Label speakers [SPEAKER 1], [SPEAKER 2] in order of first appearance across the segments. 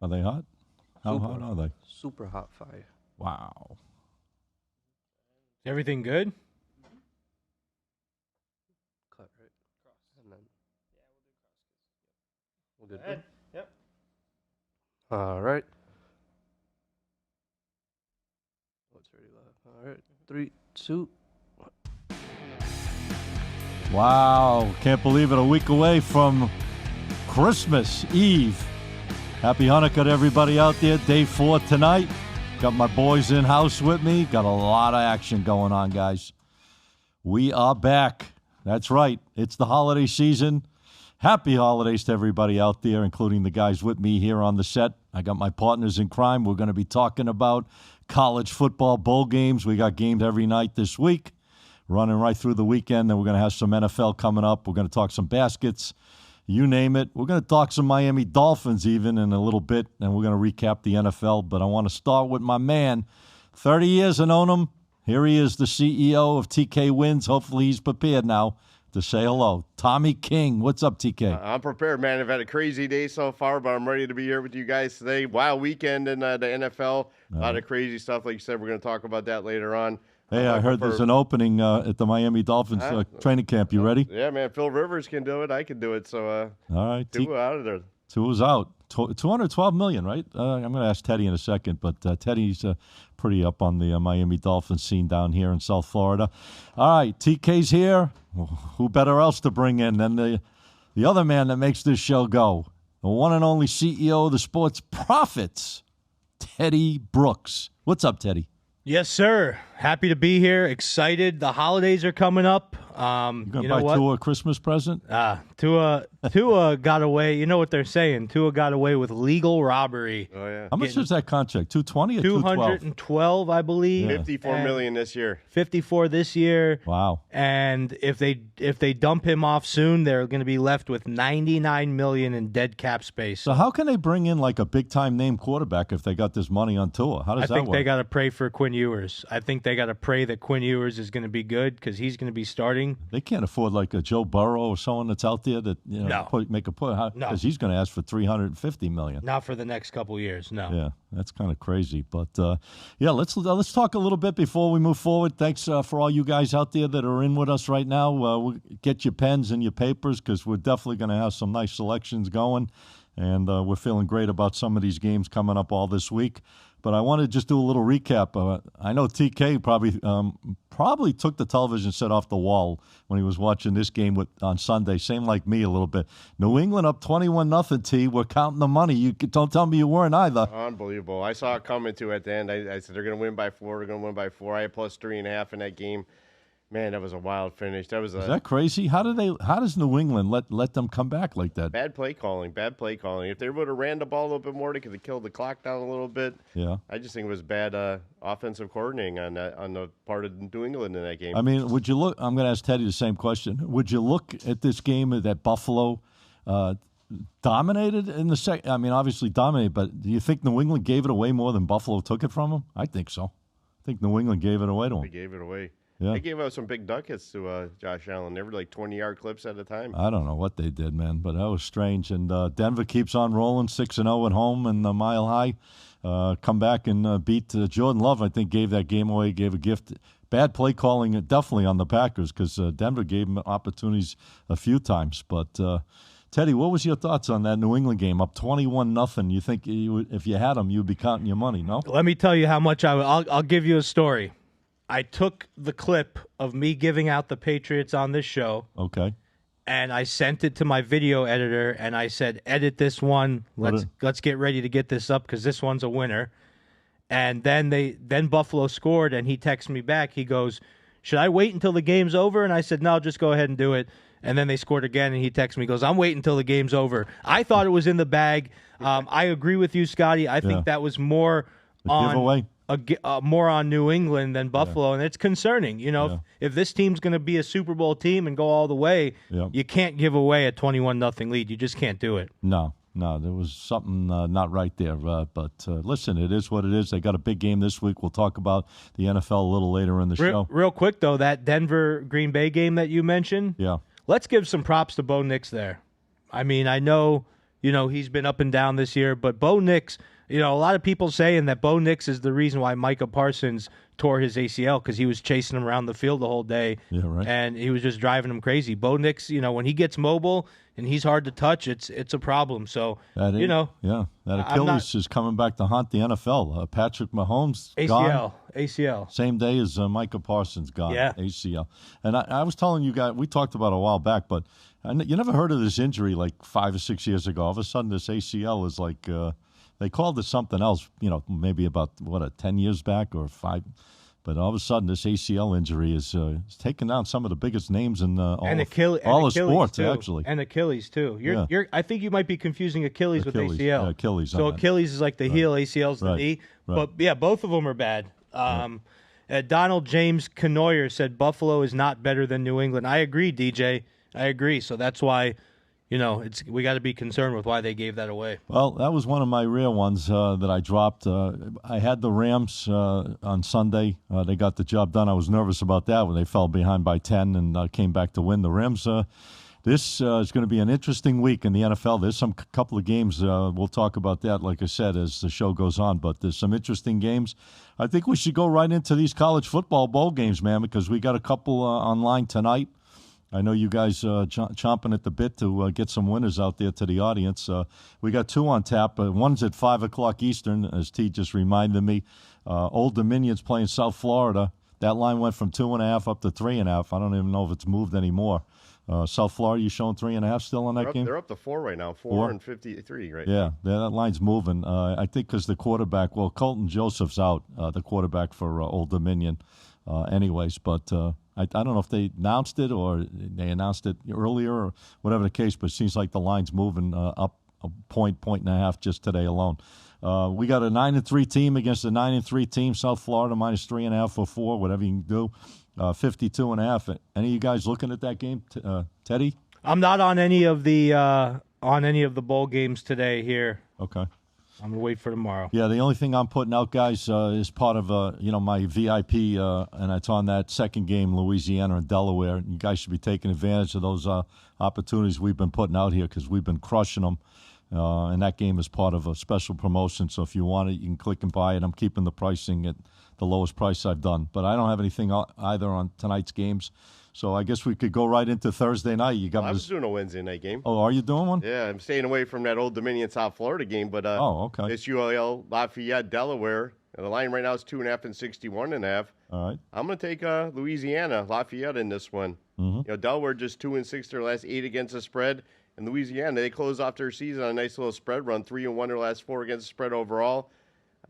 [SPEAKER 1] Are they hot? How hot are they?
[SPEAKER 2] Super hot fire.
[SPEAKER 1] Wow.
[SPEAKER 3] Everything good?
[SPEAKER 2] Cut, right? Cross. And then, we'll do cross.
[SPEAKER 3] Yep.
[SPEAKER 2] All right. What's already live? All right. 3, 2.
[SPEAKER 1] Wow. Can't believe it. A week away from Christmas Eve. Happy Hanukkah to everybody out there. Day 4 tonight. Got my boys in-house with me. Got a lot of action going on, guys. We are back. That's right. It's the holiday season. Happy holidays to everybody out there, including the guys with me here on the set. I got my partners in crime. We're going to be talking about college football bowl games. We got games every night this week, running right through the weekend. Then we're going to have some NFL coming up. We're going to talk some baskets. You name it. We're going to talk some Miami Dolphins even in a little bit, and we're going to recap the NFL. But I want to start with my man. 30 years I known him. Here he is, the CEO of TK Wins. Hopefully he's prepared now to say hello. Tommy King. What's up, TK?
[SPEAKER 4] I'm prepared, man. I've had a crazy day so far, but I'm ready to be here with you guys today. Wild weekend in the NFL. A lot of crazy stuff. Like you said, we're going to talk about that later on.
[SPEAKER 1] Hey, I heard there's an opening at the Miami Dolphins training camp. You ready?
[SPEAKER 4] Yeah, man. Phil Rivers can do it. I can do it. So,
[SPEAKER 1] all right.
[SPEAKER 4] two out of there.
[SPEAKER 1] Two is out. $212 million, right? I'm going to ask Teddy in a second, but Teddy's pretty up on the Miami Dolphins scene down here in South Florida. All right, TK's here. Who better else to bring in than the other man that makes this show go? The one and only CEO of the Sports Profits, Teddy Brooks. What's up, Teddy?
[SPEAKER 3] Yes, sir. Happy to be here. Excited. The holidays are coming up.
[SPEAKER 1] You going to buy Tua a Christmas present?
[SPEAKER 3] Tua got away. You know what they're saying. Tua got away with legal robbery.
[SPEAKER 4] Oh, yeah.
[SPEAKER 1] How much is that contract? 220 or
[SPEAKER 3] 212, I believe.
[SPEAKER 1] Yeah.
[SPEAKER 4] $54 million this year.
[SPEAKER 3] 54 this year.
[SPEAKER 1] Wow.
[SPEAKER 3] And if they dump him off soon, they're going to be left with $99 million in dead cap space.
[SPEAKER 1] So how can they bring in like a big-time name quarterback if they got this money on Tua? How does that work?
[SPEAKER 3] I think they got to pray for Quinn Ewers. I think they got to pray that Quinn Ewers is going to be good because he's going to be starting.
[SPEAKER 1] They can't afford like a Joe Burrow or someone that's out there that make a put because he's going to ask for $350 million.
[SPEAKER 3] Not for the next couple years, no.
[SPEAKER 1] Yeah, that's kind of crazy. But let's talk a little bit before we move forward. Thanks for all you guys out there that are in with us right now. We'll get your pens and your papers because we're definitely going to have some nice selections going, and we're feeling great about some of these games coming up all this week. But I want to just do a little recap. I know TK probably took the television set off the wall when he was watching this game on Sunday. Same like me a little bit. New England up 21-0, T. We're counting the money. You don't tell me you weren't either.
[SPEAKER 4] Unbelievable. I saw it coming, too, at the end. I said they're going to win by 4. They're going to win by 4. I had plus 3.5 in that game. Man, that was a wild finish. Is
[SPEAKER 1] that crazy? How does New England let them come back like that?
[SPEAKER 4] Bad play calling. If they would have ran the ball a little bit more, they could have killed the clock down a little bit.
[SPEAKER 1] Yeah.
[SPEAKER 4] I just think it was bad offensive coordinating on the part of New England in that game.
[SPEAKER 1] I mean, would you look? I'm going to ask Teddy the same question. Would you look at this game that Buffalo dominated in the second? I mean, obviously dominated, but do you think New England gave it away more than Buffalo took it from them? I think so. I think New England gave it away to them.
[SPEAKER 4] They gave it away.
[SPEAKER 1] Yeah.
[SPEAKER 4] They gave out some big duck hits to Josh Allen. They were like 20-yard clips at a time.
[SPEAKER 1] I don't know what they did, man, but that was strange. And Denver keeps on rolling, 6-0 at home and Mile High. Come back and beat Jordan Love, I think, gave that game away, gave a gift. Bad play calling definitely on the Packers because Denver gave them opportunities a few times. But, Teddy, what was your thoughts on that New England game? Up 21-0. You think if you had them, you'd be counting your money, no?
[SPEAKER 3] Let me tell you how much I'll give you a story. I took the clip of me giving out the Patriots on this show.
[SPEAKER 1] Okay.
[SPEAKER 3] And I sent it to my video editor, and I said, edit this one. Let's get ready to get this up because this one's a winner. And then Buffalo scored, and he texted me back. He goes, should I wait until the game's over? And I said, no, just go ahead and do it. And then they scored again, and he texted me, he goes, I'm waiting until the game's over. I thought it was in the bag. I agree with you, Scotty. I think that was more
[SPEAKER 1] giveaway.
[SPEAKER 3] More on New England than Buffalo, and it's concerning. You know, if this team's going to be a Super Bowl team and go all the way, you can't give away a 21-0 lead. You just can't do it.
[SPEAKER 1] No, there was something not right there. But listen, it is what it is. They got a big game this week. We'll talk about the NFL a little later in the show.
[SPEAKER 3] Real quick, though, that Denver-Green Bay game that you mentioned, let's give some props to Bo Nix there. I mean, I know he's been up and down this year. But Bo Nix, a lot of people saying that Bo Nix is the reason why Micah Parsons tore his ACL because he was chasing him around the field the whole day.
[SPEAKER 1] Yeah, right.
[SPEAKER 3] And he was just driving him crazy. Bo Nix, when he gets mobile and he's hard to touch, it's a problem. So,
[SPEAKER 1] that Achilles is coming back to haunt the NFL. Patrick Mahomes gone.
[SPEAKER 3] ACL.
[SPEAKER 1] Same day as Micah Parsons gone.
[SPEAKER 3] Yeah.
[SPEAKER 1] ACL. And I was telling you guys, we talked about it a while back, but you never heard of this injury like 5 or 6 years ago. All of a sudden, this ACL is like they called it something else. Maybe about 10 years back or 5. But all of a sudden, this ACL injury is taking down some of the biggest names in all of sports,
[SPEAKER 3] too.
[SPEAKER 1] actually.
[SPEAKER 3] And Achilles, too. I think you might be confusing Achilles with ACL.
[SPEAKER 1] Yeah, Achilles.
[SPEAKER 3] So Achilles is like the heel, ACL's the knee.
[SPEAKER 1] Right.
[SPEAKER 3] But, yeah, both of them are bad. Donald James Canoyer said Buffalo is not better than New England. I agree, DJ. I agree. So that's why... we got to be concerned with why they gave that away.
[SPEAKER 1] Well, that was one of my rare ones that I dropped. I had the Rams on Sunday. They got the job done. I was nervous about that when they fell behind by 10 and came back to win. The Rams, this is going to be an interesting week in the NFL. There's some couple of games. We'll talk about that, like I said, as the show goes on. But there's some interesting games. I think we should go right into these college football bowl games, man, because we got a couple online tonight. I know you guys chomping at the bit to get some winners out there to the audience. We got 2 on tap. One's at 5 o'clock Eastern, as T just reminded me. Old Dominion's playing South Florida. That line went from 2.5 up to 3.5. I don't even know if it's moved anymore. South Florida, you showing 3.5 still on that game?
[SPEAKER 4] They're up to 4 right now, 4 and 53 right now.
[SPEAKER 1] Yeah, that line's moving. I think because the quarterback, Colton Joseph's out, the quarterback for Old Dominion. Anyways, but I don't know if they announced it or they announced it earlier or whatever the case, but it seems like the line's moving up a point and a half just today alone. We got a 9-3 team against a 9-3 team. South Florida minus 3.5 or 4, whatever you can do. 52.5. Any of you guys looking at that game, Teddy?
[SPEAKER 3] I'm not on any of the bowl games today here.
[SPEAKER 1] Okay.
[SPEAKER 3] I'm going to wait for tomorrow.
[SPEAKER 1] Yeah, the only thing I'm putting out, guys, is part of my VIP, and it's on that second game, Louisiana and Delaware. You guys should be taking advantage of those opportunities we've been putting out here because we've been crushing them. And that game is part of a special promotion, so if you want it, you can click and buy it. I'm keeping the pricing at the lowest price I've done. But I don't have anything either on tonight's games. So I guess we could go right into Thursday night.
[SPEAKER 4] I was doing a Wednesday night game.
[SPEAKER 1] Oh, are you doing one?
[SPEAKER 4] Yeah, I'm staying away from that Old Dominion South Florida game. But
[SPEAKER 1] okay.
[SPEAKER 4] It's ULL Lafayette, Delaware. And the line right now is 2.5 and 61.5.
[SPEAKER 1] All right.
[SPEAKER 4] I'm going to take Louisiana, Lafayette in this one.
[SPEAKER 1] Mm-hmm.
[SPEAKER 4] Delaware just 2-6 their last 8 against the spread. And Louisiana, they closed off their season on a nice little spread run, 3-1 their last 4 against the spread overall.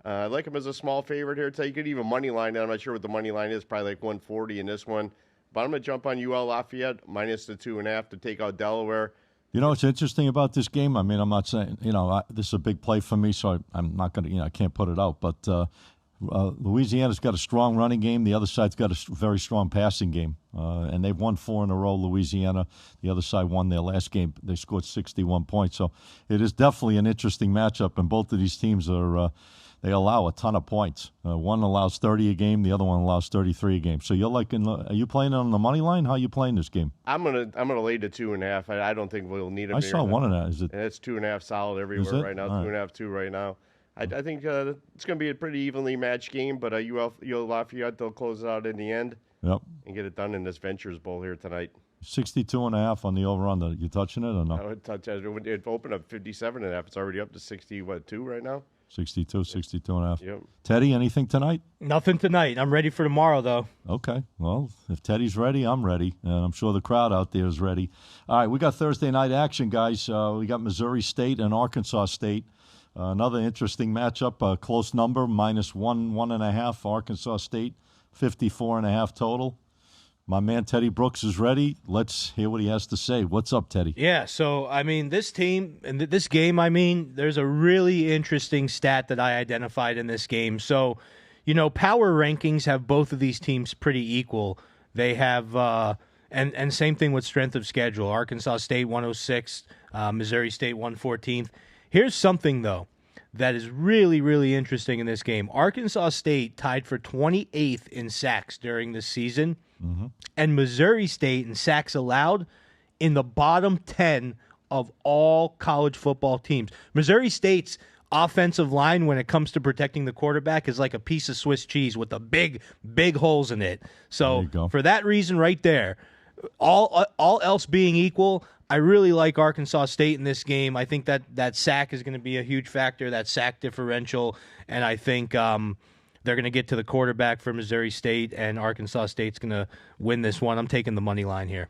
[SPEAKER 4] I like them as a small favorite here. You could even money line. I'm not sure what the money line is, probably like 140 in this one. But I'm going to jump on UL Lafayette minus the 2.5 to take out Delaware.
[SPEAKER 1] You know what's interesting about this game? I mean, I'm not saying, this is a big play for me, so I'm not going to, I can't put it out. But Louisiana's got a strong running game. The other side's got a very strong passing game. And they've won 4 in a row, Louisiana. The other side won their last game. They scored 61 points. So it is definitely an interesting matchup, and both of these teams are they allow a ton of points. One allows 30 a game. The other one allows 33 a game. So are you playing on the money line? How are you playing this game?
[SPEAKER 4] I'm gonna lay to 2.5. I don't think we'll need them.
[SPEAKER 1] I saw one of that. Is it?
[SPEAKER 4] And it's 2.5 solid everywhere right now. 2.5, 2 right now. I think it's going to be a pretty evenly matched game, but UL Lafayette, they'll close it out in the end.
[SPEAKER 1] Yep.
[SPEAKER 4] And get it done in this Ventures Bowl here tonight.
[SPEAKER 1] 62.5 on the over-under. You touching it or no?
[SPEAKER 4] I would touch it. It opened up 57.5. It's already up to 2 right now?
[SPEAKER 1] 62.5.
[SPEAKER 4] Yep.
[SPEAKER 1] Teddy, anything tonight?
[SPEAKER 3] Nothing tonight. I'm ready for tomorrow, though.
[SPEAKER 1] Okay. Well, if Teddy's ready, I'm ready. And I'm sure the crowd out there is ready. All right, we got Thursday night action, guys. We got Missouri State and Arkansas State. Another interesting matchup, a close number, minus 1.5. Arkansas State, 54.5 total. My man Teddy Brooks is ready. Let's hear what he has to say. What's up, Teddy?
[SPEAKER 3] Yeah, so, this team, and this game, there's a really interesting stat that I identified in this game. So, power rankings have both of these teams pretty equal. They have, and same thing with strength of schedule. Arkansas State 106, Missouri State 114th. Here's something, though, that is really, really interesting in this game. Arkansas State tied for 28th in sacks during this season, and Missouri State in sacks allowed in the bottom 10 of all college football teams. Missouri State's offensive line, when it comes to protecting the quarterback, is like a piece of Swiss cheese with the big holes in it. So for that reason right there, all else being equal, I really like Arkansas State in this game. I think that sack is going to be a huge factor, that sack differential, and I think they're going to get to the quarterback for Missouri State, and Arkansas State's going to win this one. I'm taking the money line here.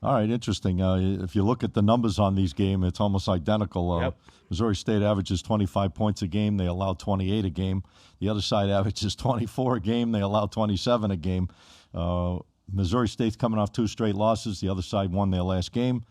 [SPEAKER 1] All right, interesting. If you look at the numbers on these games, it's almost identical.
[SPEAKER 3] Yep.
[SPEAKER 1] Missouri State averages 25 points a game. They allow 28 a game. The other side averages 24 a game. They allow 27 a game. Missouri State's coming off 2 straight losses. The other side won their last game.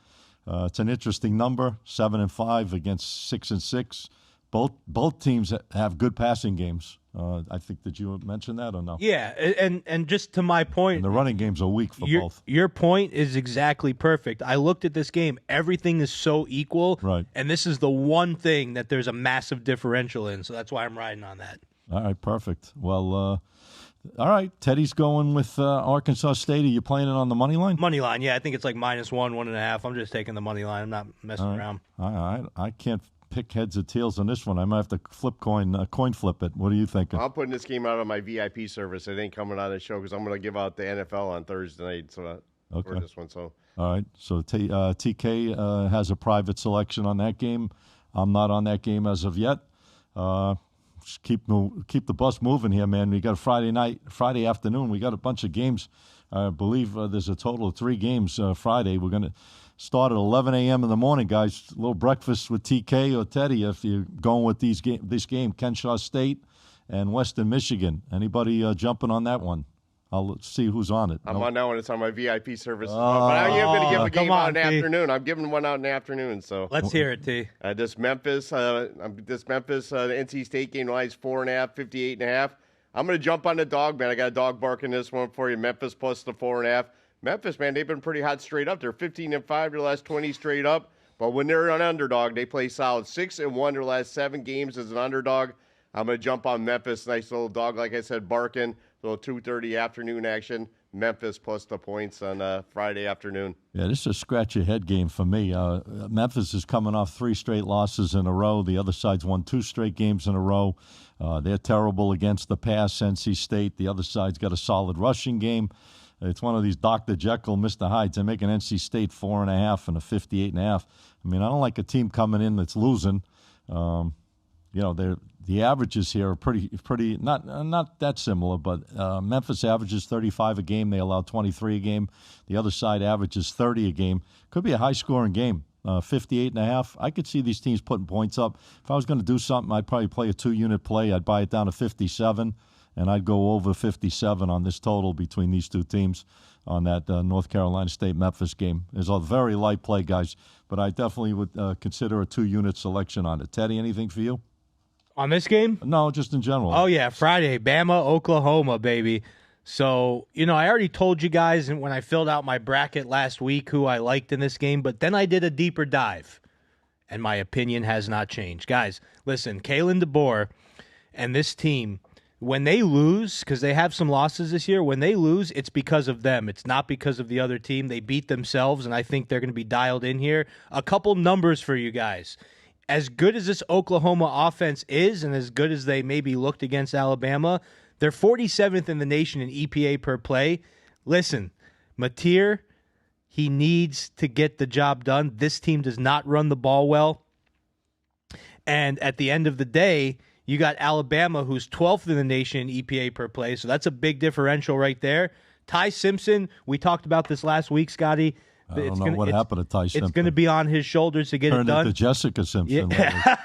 [SPEAKER 1] It's an interesting number, 7-5 against 6-6. Both teams have good passing games. I think, did you mention that or no?
[SPEAKER 3] Yeah, and just to my point,
[SPEAKER 1] and the running games are weak for both.
[SPEAKER 3] Your point is exactly perfect. I looked at this game. Everything is so equal,
[SPEAKER 1] right? And
[SPEAKER 3] this is the one thing that there's a massive differential in, so that's why I'm riding on that.
[SPEAKER 1] All right, perfect. Well, all right, Teddy's going with Arkansas State. Are you playing it on the money line?
[SPEAKER 3] Money line, yeah. I think it's like -1, 1.5. I'm just taking the money line. I'm not messing around.
[SPEAKER 1] I can't pick heads or tails on this one. I might have to coin flip it. What are you thinking?
[SPEAKER 4] I'm putting this game out on my VIP service. It ain't coming on the show because I'm going to give out the NFL on Thursday night. So for this one. So
[SPEAKER 1] all right. So TK has a private selection on that game. I'm not on that game as of yet. Just keep the bus moving here, man. We got a Friday afternoon. We got a bunch of games. I believe there's a total of 3 games Friday. We're going to start at 11 a.m. in the morning, guys. A little breakfast with TK or Teddy if you're going with this game, Kenshaw State and Western Michigan. Anybody jumping on that one? I'll see who's on it.
[SPEAKER 4] I'm on that one. It's on my VIP service. But I am going to give a game out in the afternoon. I'm giving one out in the afternoon. So
[SPEAKER 3] let's hear it, T.
[SPEAKER 4] This Memphis, the NC State game lies 4.5, 58.5. I'm going to jump on the dog, man. I got a dog barking this one for you. Memphis plus the 4.5. Memphis, man, they've been pretty hot straight up. They're 15-5 their last 20 straight up. But when they're an underdog, they play solid. 6-1 their last 7 games as an underdog. I'm going to jump on Memphis. Nice little dog, like I said, barking. Little 2:30 afternoon action. Memphis plus the points on Friday afternoon.
[SPEAKER 1] Yeah, this is a scratch-your-head game for me. Memphis is coming off 3 straight losses in a row. The other side's won 2 straight games in a row. They're terrible against the pass, NC State. The other side's got a solid rushing game. It's one of these Dr. Jekyll, Mr. Hydes. They're making NC State 4.5 and a 58.5. I mean, I don't like a team coming in that's losing. The averages here are pretty not that similar, but Memphis averages 35 a game. They allow 23 a game. The other side averages 30 a game. Could be a high-scoring game. 58.5. I could see these teams putting points up. If I was going to do something, I'd probably play a 2-unit play. I'd buy it down to 57, and I'd go over 57 on this total between these 2 teams on that North Carolina State-Memphis game. It's a very light play, guys, but I definitely would consider a 2-unit selection on it. Teddy, anything for you?
[SPEAKER 3] On this game?
[SPEAKER 1] No, just in general.
[SPEAKER 3] Oh, yeah, Friday, Bama, Oklahoma, baby. So, I already told you guys when I filled out my bracket last week who I liked in this game, but then I did a deeper dive, and my opinion has not changed. Guys, listen, Kalen DeBoer and this team, when they lose, because they have some losses this year, when they lose, it's because of them. It's not because of the other team. They beat themselves, and I think they're going to be dialed in here. A couple numbers for you guys. As good as this Oklahoma offense is and as good as they maybe looked against Alabama, they're 47th in the nation in EPA per play. Listen, Mateer, he needs to get the job done. This team does not run the ball well. And at the end of the day, you got Alabama, who's 12th in the nation in EPA per play, so that's a big differential right there. Ty Simpson, we talked about this last week, Scotty.
[SPEAKER 1] I don't know what happened to Ty Simpson.
[SPEAKER 3] It's going to be on his shoulders to get it done.
[SPEAKER 1] Turned into Jessica Simpson.
[SPEAKER 3] Yeah.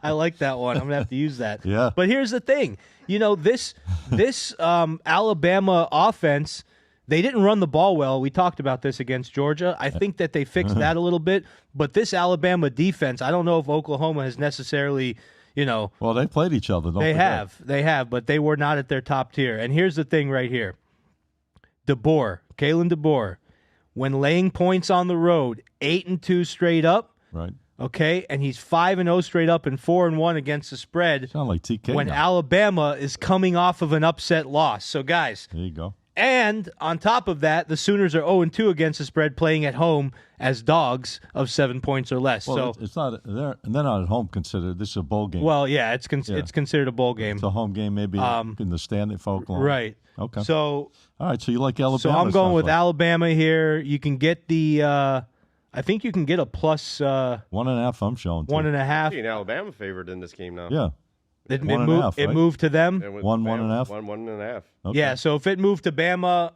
[SPEAKER 3] I like that one. I'm going to have to use that.
[SPEAKER 1] Yeah.
[SPEAKER 3] But here's the thing. This Alabama offense, they didn't run the ball well. We talked about this against Georgia. I think that they fixed that a little bit. But this Alabama defense, I don't know if Oklahoma has necessarily,
[SPEAKER 1] Well, they played each other.
[SPEAKER 3] They have, but they were not at their top tier. And here's the thing right here. Kalen DeBoer, when laying points on the road, 8-2 straight up.
[SPEAKER 1] Right.
[SPEAKER 3] Okay, and he's 5-0 straight up and 4-1 against the spread.
[SPEAKER 1] Sound like TK
[SPEAKER 3] when
[SPEAKER 1] now.
[SPEAKER 3] Alabama is coming off of an upset loss. So, guys,
[SPEAKER 1] there you go.
[SPEAKER 3] And on top of that, the Sooners are 0-2 against the spread, playing at home as dogs of 7 points or less.
[SPEAKER 1] Well,
[SPEAKER 3] so
[SPEAKER 1] it's not. They're not at home considered. This is a bowl game.
[SPEAKER 3] well, yeah, it's considered a bowl game.
[SPEAKER 1] It's a home game, maybe in the standing for Oklahoma.
[SPEAKER 3] Right.
[SPEAKER 1] Okay.
[SPEAKER 3] So
[SPEAKER 1] all right. So you like Alabama?
[SPEAKER 3] So I'm going with
[SPEAKER 1] like.
[SPEAKER 3] Alabama here. You can get the. I think you can get a plus
[SPEAKER 1] 1.5. I'm showing
[SPEAKER 3] 1.5.
[SPEAKER 4] An Alabama favored in this game now.
[SPEAKER 1] Yeah.
[SPEAKER 3] It
[SPEAKER 1] 1.5, right?
[SPEAKER 3] moved to them.
[SPEAKER 4] It went
[SPEAKER 1] 1.5.
[SPEAKER 4] 1.5.
[SPEAKER 1] Okay.
[SPEAKER 3] Yeah. So if it moved to Bama,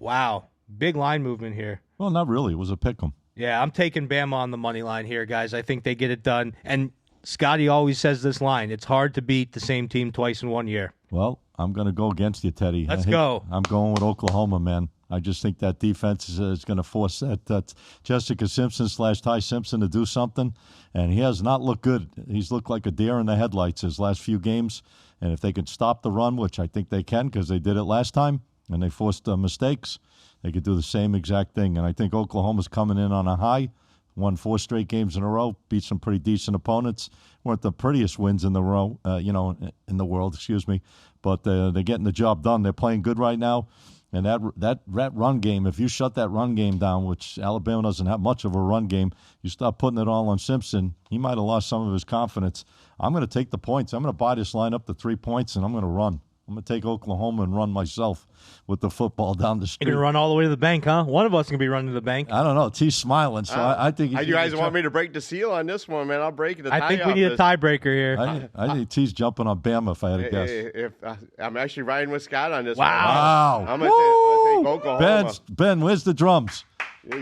[SPEAKER 3] wow, big line movement here.
[SPEAKER 1] Well, not really. It was a pick 'em.
[SPEAKER 3] Yeah, I'm taking Bama on the money line here, guys. I think they get it done. And Scotty always says this line: it's hard to beat the same team twice in 1 year.
[SPEAKER 1] Well, I'm going to go against you, Teddy.
[SPEAKER 3] Let's go.
[SPEAKER 1] I'm going with Oklahoma, man. I just think that defense is going to force that Jessica Simpson / Ty Simpson to do something, and he has not looked good. He's looked like a deer in the headlights his last few games, and if they can stop the run, which I think they can because they did it last time, and they forced mistakes, they could do the same exact thing. And I think Oklahoma's coming in on a high, won 4 straight games in a row, beat some pretty decent opponents. Weren't the prettiest wins in the row, in the world, excuse me, but they're getting the job done. They're playing good right now. And that run game, if you shut that run game down, which Alabama doesn't have much of a run game, you start putting it all on Simpson, he might have lost some of his confidence. I'm going to take the points. I'm going to buy this line up to 3 points, and I'm going to run. I'm going to take Oklahoma and run myself with the football down the street.
[SPEAKER 3] You're going to run all the way to the bank, huh? One of us can be running to the bank.
[SPEAKER 1] I don't know. T's smiling, so I think
[SPEAKER 4] You guys want me to break the seal on this one, man? I'll break it.
[SPEAKER 3] I think we need a tiebreaker here.
[SPEAKER 1] I think T's jumping on Bama if I had to guess.
[SPEAKER 4] If I'm actually riding with Scott on this
[SPEAKER 1] Wow.
[SPEAKER 4] one. I'm going to take Oklahoma.
[SPEAKER 1] Ben, where's the drums?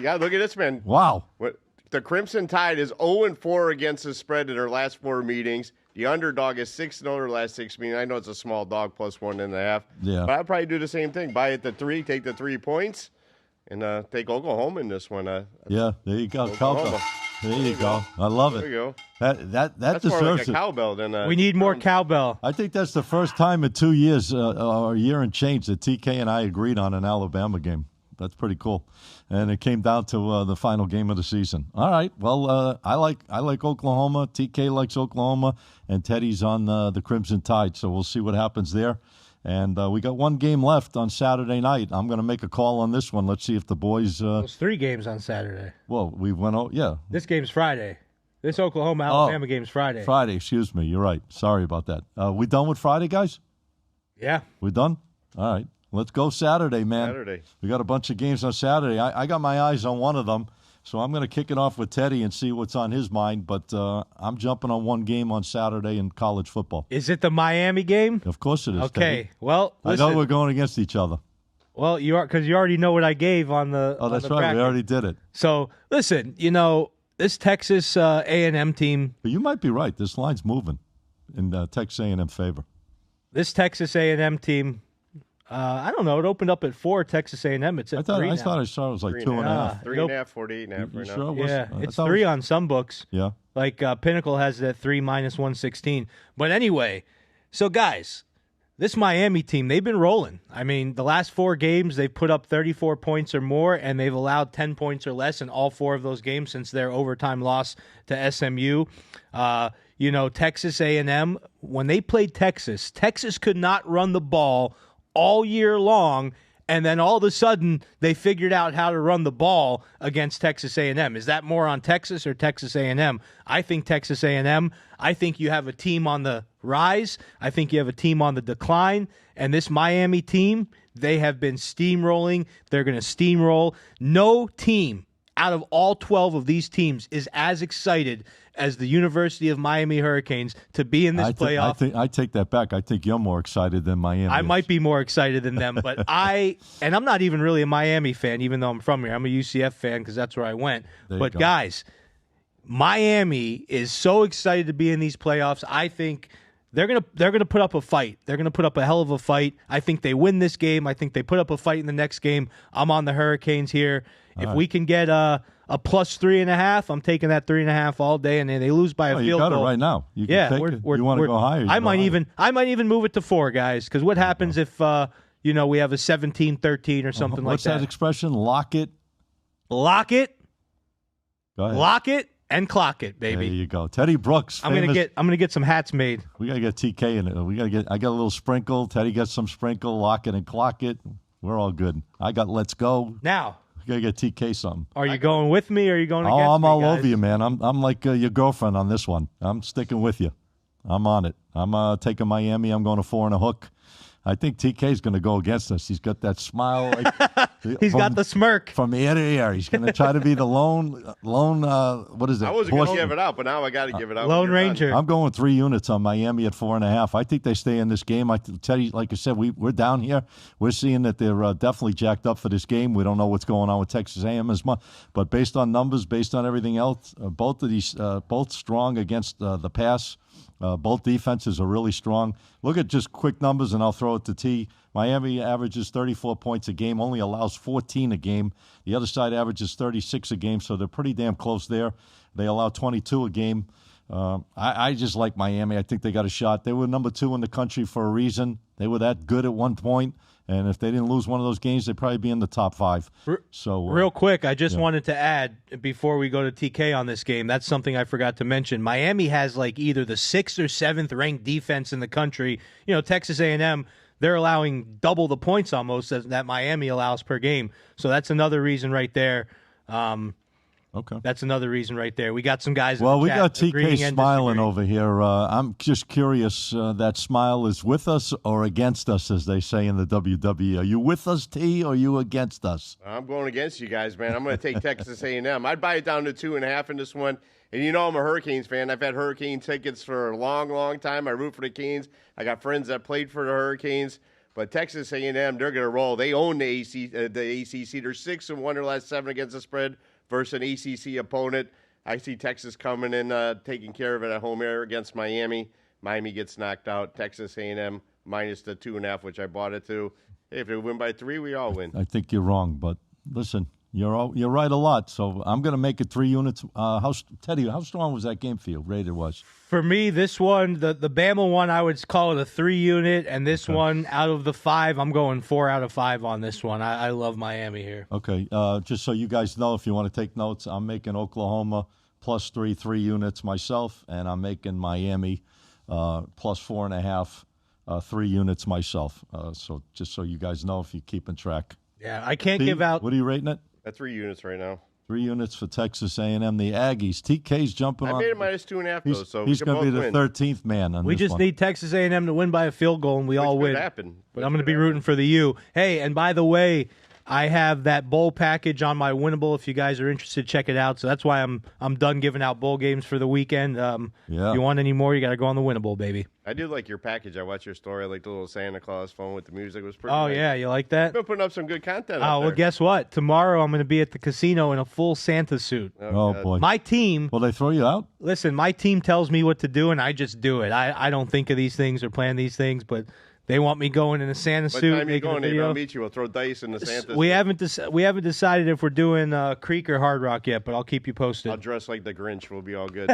[SPEAKER 4] Yeah, look at this, man.
[SPEAKER 1] Wow.
[SPEAKER 4] The Crimson Tide is 0-4 against the spread in their last 4 meetings. The underdog is 6-0 their last 6 meetings. I know it's a small dog plus 1.5.
[SPEAKER 1] Yeah.
[SPEAKER 4] But I'd probably do the same thing. Buy it to 3, take the 3 points, and take Oklahoma in this one.
[SPEAKER 1] Yeah, there you go.
[SPEAKER 4] Oklahoma.
[SPEAKER 1] There you go. I love
[SPEAKER 4] There
[SPEAKER 1] it.
[SPEAKER 4] you go.
[SPEAKER 1] That
[SPEAKER 4] That's more
[SPEAKER 1] deserves
[SPEAKER 4] like a
[SPEAKER 1] it.
[SPEAKER 4] cowbell than
[SPEAKER 3] We need more cowbell.
[SPEAKER 1] I think that's the first time in 2 years, or a year and change, that TK and I agreed on an Alabama game. That's pretty cool. And it came down to the final game of the season. All right. Well, I like Oklahoma. TK likes Oklahoma, and Teddy's on the Crimson Tide. So we'll see what happens there. And we got 1 game left on Saturday night. I'm going to make a call on this one. Let's see if the boys.
[SPEAKER 3] There's 3 games on Saturday.
[SPEAKER 1] Well, we went. Yeah.
[SPEAKER 3] This game's Friday. This Oklahoma-Alabama game's Friday.
[SPEAKER 1] Friday. Excuse me. You're right. Sorry about that. We done with Friday, guys?
[SPEAKER 3] Yeah.
[SPEAKER 1] We done? All right. Let's go Saturday, man.
[SPEAKER 4] Saturday.
[SPEAKER 1] We got a bunch of games on Saturday. I got my eyes on one of them, so I'm going to kick it off with Teddy and see what's on his mind. But I'm jumping on 1 game on Saturday in college football.
[SPEAKER 3] Is it the Miami game?
[SPEAKER 1] Of course it is.
[SPEAKER 3] Okay.
[SPEAKER 1] Teddy.
[SPEAKER 3] Well, listen.
[SPEAKER 1] I know we're going against each other.
[SPEAKER 3] Well, you are, because you already know what I gave on the.
[SPEAKER 1] Oh, that's
[SPEAKER 3] on the
[SPEAKER 1] right.
[SPEAKER 3] bracket.
[SPEAKER 1] We already did it.
[SPEAKER 3] So listen, this Texas A&M team.
[SPEAKER 1] But you might be right. This line's moving in Texas A&M favor.
[SPEAKER 3] This Texas A&M team. I don't know. It opened up at 4. Texas A&M. It's at 3 now.
[SPEAKER 1] I thought I saw it was like 2.5.
[SPEAKER 4] 3.5, 48.5 right now.
[SPEAKER 1] Sure it was?
[SPEAKER 3] Yeah,
[SPEAKER 1] I
[SPEAKER 3] it's
[SPEAKER 1] thought it
[SPEAKER 3] 3
[SPEAKER 1] was-
[SPEAKER 3] on some books.
[SPEAKER 1] Yeah.
[SPEAKER 3] Like Pinnacle has it at 3 minus 116. But anyway, so guys, this Miami team, they've been rolling. I mean, the last 4 games, they've put up 34 points or more, and they've allowed 10 points or less in all 4 of those games since their overtime loss to SMU. Texas A&M, when they played Texas could not run the ball all year long, and then all of a sudden they figured out how to run the ball against Texas A&M. Is that more on Texas or Texas A&M? I think Texas A&M. I think you have a team on the rise. I think you have a team on the decline. And this Miami team, they have been steamrolling. They're going to steamroll. No team out of all 12 of these teams is as excited as the University of Miami Hurricanes to be in this playoff.
[SPEAKER 1] I take that back. I think you're more excited than Miami.
[SPEAKER 3] I might be more excited than them, but I'm not even really a Miami fan, even though I'm from here. I'm a UCF fan because that's where I went. But guys, Miami is so excited to be in these playoffs. I think they're gonna put up a fight. They're gonna put up a hell of a fight. I think they win this game. I think they put up a fight in the next game. I'm on the Hurricanes here. If we can get a plus 3.5, I'm taking that 3.5 all day, and they lose by a field goal.
[SPEAKER 1] You got it right now. You can take it. You want to go higher?
[SPEAKER 3] I might even move it to 4, guys. Because what happens if we have a 17-13 or something like that?
[SPEAKER 1] What's that expression? Lock it.
[SPEAKER 3] Lock it.
[SPEAKER 1] Go ahead.
[SPEAKER 3] Lock it and clock it, baby.
[SPEAKER 1] There you go. Teddy Brooks.
[SPEAKER 3] I'm gonna get some hats made.
[SPEAKER 1] We gotta get TK in it. I got a little sprinkle. Teddy gets some sprinkle. Lock it and clock it. We're all good. I got let's go.
[SPEAKER 3] Now,
[SPEAKER 1] I got to get TK something.
[SPEAKER 3] are you going with me or are you going against me,
[SPEAKER 1] I'm all
[SPEAKER 3] guys?
[SPEAKER 1] over you, man. I'm like your girlfriend on this one. I'm sticking with you. I'm on it. I'm taking Miami. I'm going to 4 and a hook. I think TK's going to go against us. He's got that smile.
[SPEAKER 3] He's got the smirk.
[SPEAKER 1] From ear to ear. He's going to try to be the lone. What is it?
[SPEAKER 4] I wasn't going to give it out, but now I got to give it out.
[SPEAKER 3] Lone Ranger.
[SPEAKER 1] I'm going 3 units on Miami at 4.5. I think they stay in this game. I tell you, like I said, we're down here. We're seeing that they're definitely jacked up for this game. We don't know what's going on with Texas A&M as much, but based on numbers, based on everything else, both of these, both strong against the pass. Both defenses are really strong. Look at just quick numbers, and I'll throw it to T. Miami averages 34 points a game, only allows 14 a game. The other side averages 36 a game, so they're pretty damn close there. They allow 22 a game. I just like Miami. I think they got a shot. They were number 2 in the country for a reason. They were that good at one point, and if they didn't lose one of those games, they'd probably be in the top 5. So
[SPEAKER 3] real quick, I just wanted to add before we go to TK on this game, that's something I forgot to mention. Miami has like either the 6th or 7th ranked defense in the country. You know, Texas A&M, they're allowing double the points almost that Miami allows per game. So that's another reason right there.
[SPEAKER 1] Okay.
[SPEAKER 3] That's another reason right there. We got some guys in
[SPEAKER 1] Well,
[SPEAKER 3] the
[SPEAKER 1] we
[SPEAKER 3] chat
[SPEAKER 1] got
[SPEAKER 3] agreeing
[SPEAKER 1] TK
[SPEAKER 3] and
[SPEAKER 1] smiling
[SPEAKER 3] disagreeing.
[SPEAKER 1] over here. I'm just curious, that smile is with us or against us, as they say in the WWE. Are you with us, T, or are you against us?
[SPEAKER 4] I'm going against you guys, man. I'm going to take Texas A&M. I'd buy it down to 2.5 in this one. And you know I'm a Hurricanes fan. I've had Hurricane tickets for a long, long time. I root for the Canes. I got friends that played for the Hurricanes. But Texas A&M, they're going to roll. They own the ACC. They're 6-1 their last 7 against the spread versus an ACC opponent. I see Texas coming in, taking care of it at home here against Miami. Miami gets knocked out. Texas A&M minus the 2.5, which I bought it to. Hey, if they win by 3, we all win.
[SPEAKER 1] I think you're wrong, but listen, you're right a lot. So I'm going to make it 3 units. Teddy, how strong was that game for you? Rated was.
[SPEAKER 3] For me, this one, the Bama one, I would call it a 3 unit, and this one, out of the 5, I'm going 4 out of 5 on this one. I love Miami here.
[SPEAKER 1] Okay, just so you guys know, if you want to take notes, I'm making Oklahoma plus 3 units myself, and I'm making Miami plus 4.5 3 units myself. So just so you guys know, if you're keeping track.
[SPEAKER 3] Yeah, I can't
[SPEAKER 1] T,
[SPEAKER 3] give out.
[SPEAKER 1] What are you rating it?
[SPEAKER 4] That's 3 units right now.
[SPEAKER 1] 3 units for Texas A&M. The Aggies. TK's jumping on.
[SPEAKER 4] I made it minus 2.5, though, so
[SPEAKER 1] he's
[SPEAKER 4] going to
[SPEAKER 1] be the 13th man on
[SPEAKER 3] We
[SPEAKER 1] this
[SPEAKER 3] just
[SPEAKER 1] one.
[SPEAKER 3] need Texas A&M to win by a field goal, and we all
[SPEAKER 4] Which
[SPEAKER 3] win.
[SPEAKER 4] could happen.
[SPEAKER 3] But I'm going to be rooting for the U. Hey, and by the way, I have that bowl package on my Winnable. If you guys are interested, check it out. So that's why I'm done giving out bowl games for the weekend. If you want any more, you got to go on the Winnable, baby.
[SPEAKER 4] I do like your package. I watched your story. I like the little Santa Claus phone with the music. It was pretty
[SPEAKER 3] Oh,
[SPEAKER 4] nice.
[SPEAKER 3] yeah, you like that?
[SPEAKER 4] You've been putting up some good content
[SPEAKER 3] Oh,
[SPEAKER 4] up
[SPEAKER 3] well,
[SPEAKER 4] there.
[SPEAKER 3] guess what? Tomorrow I'm going to be at the casino in a full Santa suit.
[SPEAKER 1] Oh,
[SPEAKER 4] God.
[SPEAKER 1] boy.
[SPEAKER 3] My team,
[SPEAKER 1] Will they throw you out?
[SPEAKER 3] listen, my team tells me what to do, and I just do it. I don't think of these things or plan these things, but they want me going in a Santa
[SPEAKER 4] What
[SPEAKER 3] suit.
[SPEAKER 4] time are you
[SPEAKER 3] making a
[SPEAKER 4] going, Dave?
[SPEAKER 3] video.
[SPEAKER 4] I'll meet you. We'll throw dice in the Santa.
[SPEAKER 3] We haven't decided if we're doing Creek or Hard Rock yet, but I'll keep you posted.
[SPEAKER 4] I'll dress like the Grinch. We'll be all good.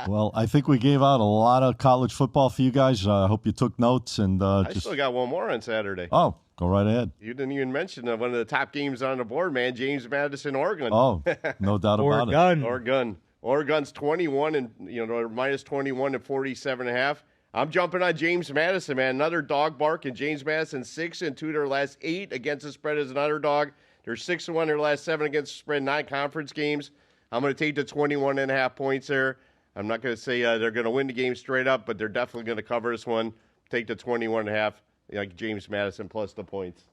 [SPEAKER 1] Well, I think we gave out a lot of college football for you guys. I hope you took notes and
[SPEAKER 4] I still got one more on Saturday.
[SPEAKER 1] Oh, go right ahead.
[SPEAKER 4] You didn't even mention one of the top games on the board, man. James Madison, Oregon.
[SPEAKER 1] Oh, no doubt about it.
[SPEAKER 3] Oregon.
[SPEAKER 4] Oregon's 21 and they're minus 21 and 47.5. I'm jumping on James Madison, man. Another dog bark, and James Madison 6-2 their last 8 against the spread as an underdog. They're 6-1 their last 7 against the spread non-conference games. I'm going to take the 21.5 points there. I'm not going to say they're going to win the game straight up, but they're definitely going to cover this one. Take the 21.5, like James Madison plus the points.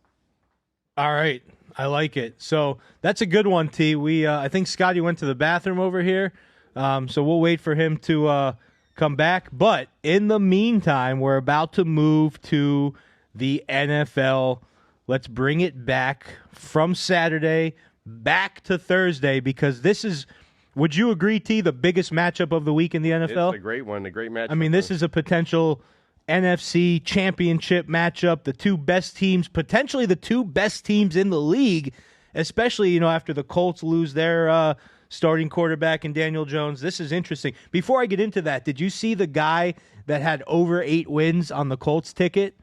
[SPEAKER 3] All right, I like it. So that's a good one, T. I think Scotty went to the bathroom over here, so we'll wait for him to come back. But in the meantime, we're about to move to the NFL. Let's bring it back from Saturday back to Thursday, because this is, would you agree, T, the biggest matchup of the week in the NFL?
[SPEAKER 4] It's a great one, a great matchup.
[SPEAKER 3] I mean, this is a potential NFC championship matchup. The two best teams, potentially the two best teams in the league, especially, after the Colts lose their starting quarterback in Daniel Jones. This is interesting. Before I get into that, did you see the guy that had over 8 wins on the Colts ticket?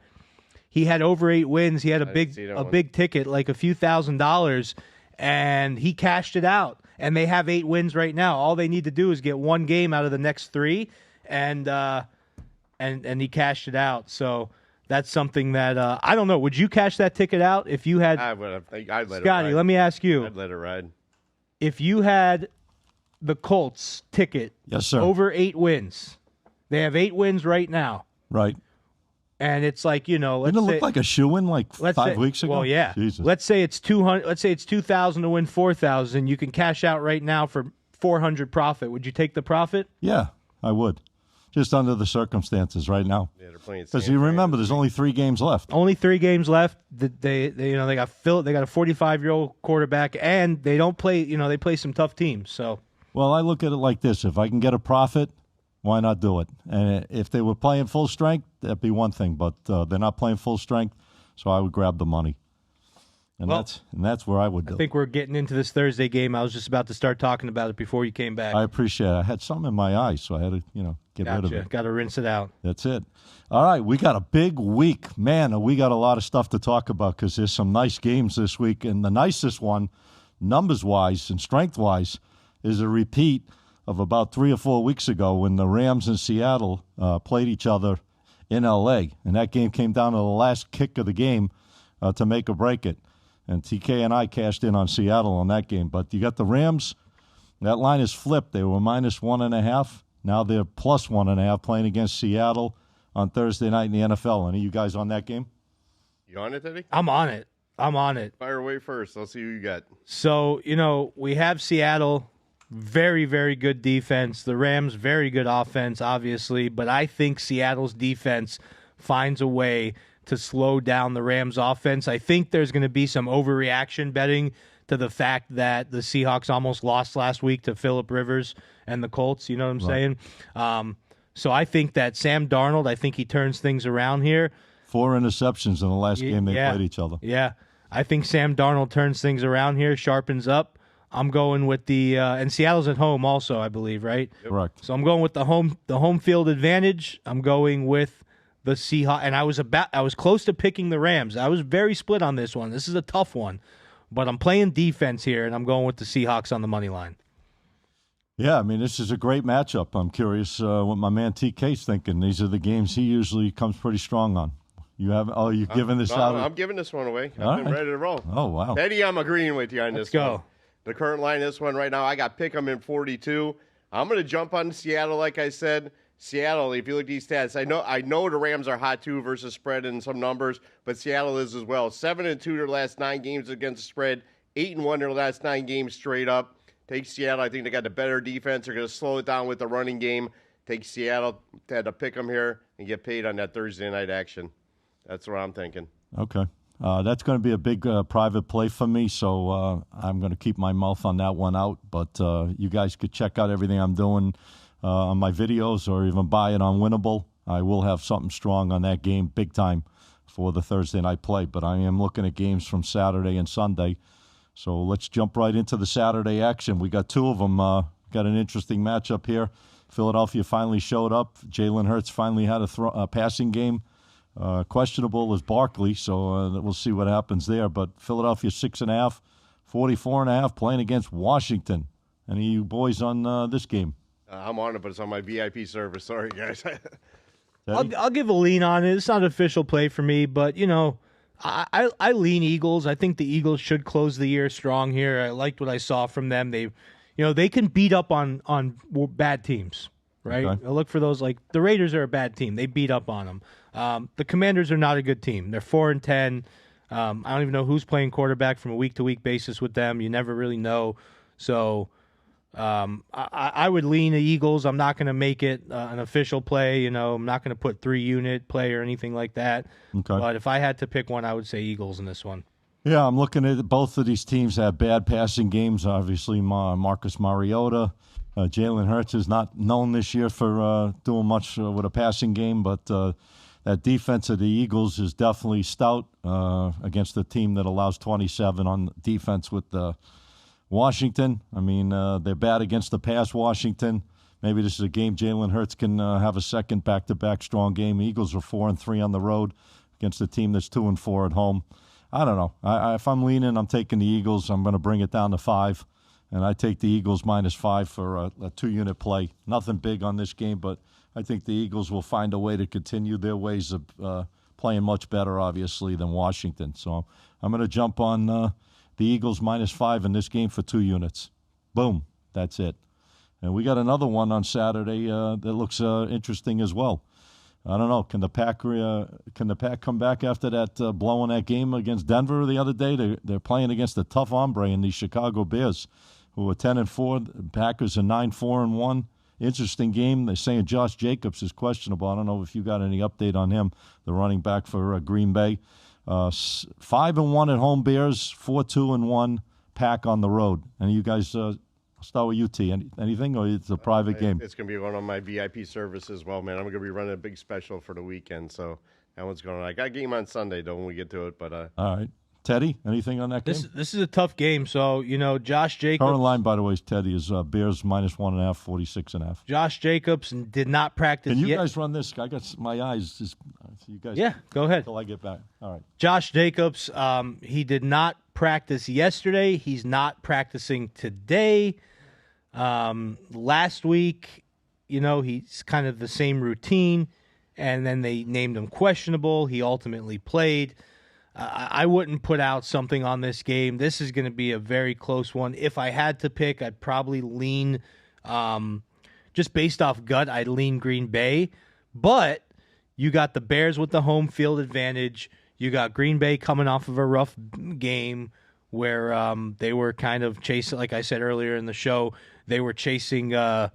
[SPEAKER 3] He had over 8 wins. He had a big ticket, like a few $1,000s, and he cashed it out. And they have 8 wins right now. All they need to do is get one game out of the next 3, and he cashed it out. So that's something that I don't know. Would you cash that ticket out if you had?
[SPEAKER 4] I'd let it
[SPEAKER 3] Scotty,
[SPEAKER 4] ride.
[SPEAKER 3] let me ask you.
[SPEAKER 4] I'd let it ride.
[SPEAKER 3] If you had the Colts ticket,
[SPEAKER 1] Yes, sir.
[SPEAKER 3] over 8 wins, they have 8 wins right now,
[SPEAKER 1] Right.
[SPEAKER 3] and it's like let's
[SPEAKER 1] Didn't it
[SPEAKER 3] say,
[SPEAKER 1] look like a shoe-in like 5 weeks ago?
[SPEAKER 3] Well, yeah.
[SPEAKER 1] Jesus.
[SPEAKER 3] Let's say it's 200. Let's say it's 2,000 to win 4,000. You can cash out right now for 400 profit. Would you take the profit?
[SPEAKER 1] Yeah, I would. Just under the circumstances right now.
[SPEAKER 4] Yeah, they're playing.
[SPEAKER 1] Because you remember, there's only 3 games left.
[SPEAKER 3] Only 3 games left. They got Phil. They got a 45-year-old quarterback, and they don't play. They play some tough teams. So
[SPEAKER 1] Well, I look at it like this. If I can get a profit, why not do it? And if they were playing full strength, that'd be one thing. But they're not playing full strength, so I would grab the money. And that's where I would do
[SPEAKER 3] I think we're getting into this Thursday game. I was just about to start talking about it before you came back.
[SPEAKER 1] I appreciate it. I had something in my eye, so I had to, get rid of it.
[SPEAKER 3] Got to rinse it out.
[SPEAKER 1] That's it. All right, we got a big week. Man, we got a lot of stuff to talk about because there's some nice games this week. And the nicest one, numbers-wise and strength-wise, is a repeat of about 3 or 4 weeks ago when the Rams and Seattle played each other in L.A. And that game came down to the last kick of the game to make or break it. And TK and I cashed in on Seattle on that game. But you got the Rams. That line is flipped. They were -1.5. Now they're +1.5 playing against Seattle on Thursday night in the NFL. Any of you guys on that game?
[SPEAKER 4] You on it, Eddie?
[SPEAKER 3] I'm on it.
[SPEAKER 4] Fire away first. I'll see who you got.
[SPEAKER 3] So, we have Seattle, very, very good defense. The Rams, very good offense, obviously. But I think Seattle's defense finds a way to slow down the Rams' offense. I think there's going to be some overreaction betting to the fact that the Seahawks almost lost last week to Phillip Rivers and the Colts. You know what I'm saying? So I think that Sam Darnold, I think he turns things around here.
[SPEAKER 1] 4 interceptions in the last game they played each other.
[SPEAKER 3] Yeah. I think Sam Darnold turns things around here, sharpens up. I'm going with the and Seattle's at home also, I believe, right?
[SPEAKER 1] Yep. Correct.
[SPEAKER 3] So I'm going with the home field advantage. I'm going with the Seahawks, and I was close to picking the Rams. I was very split on this one. This is a tough one, but I'm playing defense here, and I'm going with the Seahawks on the money line.
[SPEAKER 1] Yeah, I mean, this is a great matchup. I'm curious what my man TK's thinking. These are the games he usually comes pretty strong on. You've given this out?
[SPEAKER 4] I'm giving this one away.
[SPEAKER 1] All
[SPEAKER 4] I've been
[SPEAKER 1] right.
[SPEAKER 4] ready to roll.
[SPEAKER 1] Oh, wow.
[SPEAKER 4] Eddie, I'm agreeing with you on
[SPEAKER 3] Let's
[SPEAKER 4] this
[SPEAKER 3] go.
[SPEAKER 4] one. The current line, this one right now, I got Pick'em in 42. I'm going to jump on Seattle, like I said. Seattle, if you look at these stats, I know the Rams are hot too versus spread in some numbers, but Seattle is as well. 7-2 their last 9 games against the spread, 8-1 their last 9 games straight up. Take Seattle. I think they got the better defense. They're going to slow it down with the running game. Take Seattle to pick them here and get paid on that Thursday night action. That's what I'm thinking.
[SPEAKER 1] Okay. That's going to be a big private play for me, so I'm going to keep my mouth on that one out. But you guys could check out everything I'm doing on my videos or even buy it on Winnable. I will have something strong on that game big time for the Thursday night play. But I am looking at games from Saturday and Sunday. So let's jump right into the Saturday action. We got 2 of them. Got an interesting matchup here. Philadelphia finally showed up. Jalen Hurts finally had a passing game. Questionable is Barkley, so we'll see what happens there. But Philadelphia 6.5, 44.5, playing against Washington. Any of you boys on this game?
[SPEAKER 4] I'm on it, but it's on my VIP service. Sorry, guys.
[SPEAKER 3] I'll give a lean on it. It's not an official play for me, but I lean Eagles. I think the Eagles should close the year strong here. I liked what I saw from them. They can beat up on bad teams, right?
[SPEAKER 1] Okay.
[SPEAKER 3] I look for those. Like the Raiders are a bad team. They beat up on them. The Commanders are not a good team. They're 4-10. I don't even know who's playing quarterback from a week-to-week basis with them. You never really know. So I would lean the Eagles. I'm not going to make it an official play. I'm not going to put 3-unit play or anything like that.
[SPEAKER 1] Okay.
[SPEAKER 3] But if I had to pick one, I would say Eagles in this one.
[SPEAKER 1] Yeah, I'm looking at both of these teams have bad passing games. Obviously, Marcus Mariota. Jalen Hurts is not known this year for doing much with a passing game, but that defense of the Eagles is definitely stout against a team that allows 27 on defense with Washington. I mean, they're bad against the pass, Washington. Maybe this is a game Jalen Hurts can have a second back-to-back strong game. Eagles are 4-3 on the road against a team that's 2-4 at home. I don't know. If I'm leaning, I'm taking the Eagles. I'm going to bring it down to 5, and I take the Eagles -5 for a 2-unit play. Nothing big on this game, but I think the Eagles will find a way to continue their ways of playing much better, obviously, than Washington. So I'm going to jump on the Eagles -5 in this game for 2 units. Boom. That's it. And we got another one on Saturday that looks interesting as well. I don't know. Can the Pack come back after that blowing that game against Denver the other day? They're playing against a tough hombre in the Chicago Bears, who are 10-4. The Packers are 9-4-1. Interesting game. They're saying Josh Jacobs is questionable. I don't know if you got any update on him, the running back for Green Bay. 5-1 at home Bears, 4-2-1 Pack on the road. And you guys, I'll start with you, T. Anything, or it's a private game?
[SPEAKER 4] It's going to be one of my VIP services as well, man. I'm going to be running a big special for the weekend, so that one's going on. I got a game on Sunday, though, when we get to it. But
[SPEAKER 1] all right. Teddy, anything on that game?
[SPEAKER 3] This is a tough game. So, Josh Jacobs.
[SPEAKER 1] Current line, by the way, Teddy, is Bears -1.5, 46.5.
[SPEAKER 3] Josh Jacobs did not practice
[SPEAKER 1] yet. Can you
[SPEAKER 3] yet.
[SPEAKER 1] guys run this? I got my eyes. Just, you guys.
[SPEAKER 3] Yeah, go ahead.
[SPEAKER 1] Until I get back. All right.
[SPEAKER 3] Josh Jacobs, he did not practice yesterday. He's not practicing today. Last week, he's kind of the same routine, and then they named him questionable. He ultimately played. I wouldn't put out something on this game. This is going to be a very close one. If I had to pick, I'd probably lean, just based off gut, I'd lean Green Bay. But you got the Bears with the home field advantage. You got Green Bay coming off of a rough game where they were kind of chasing, like I said earlier in the show, they were chasing the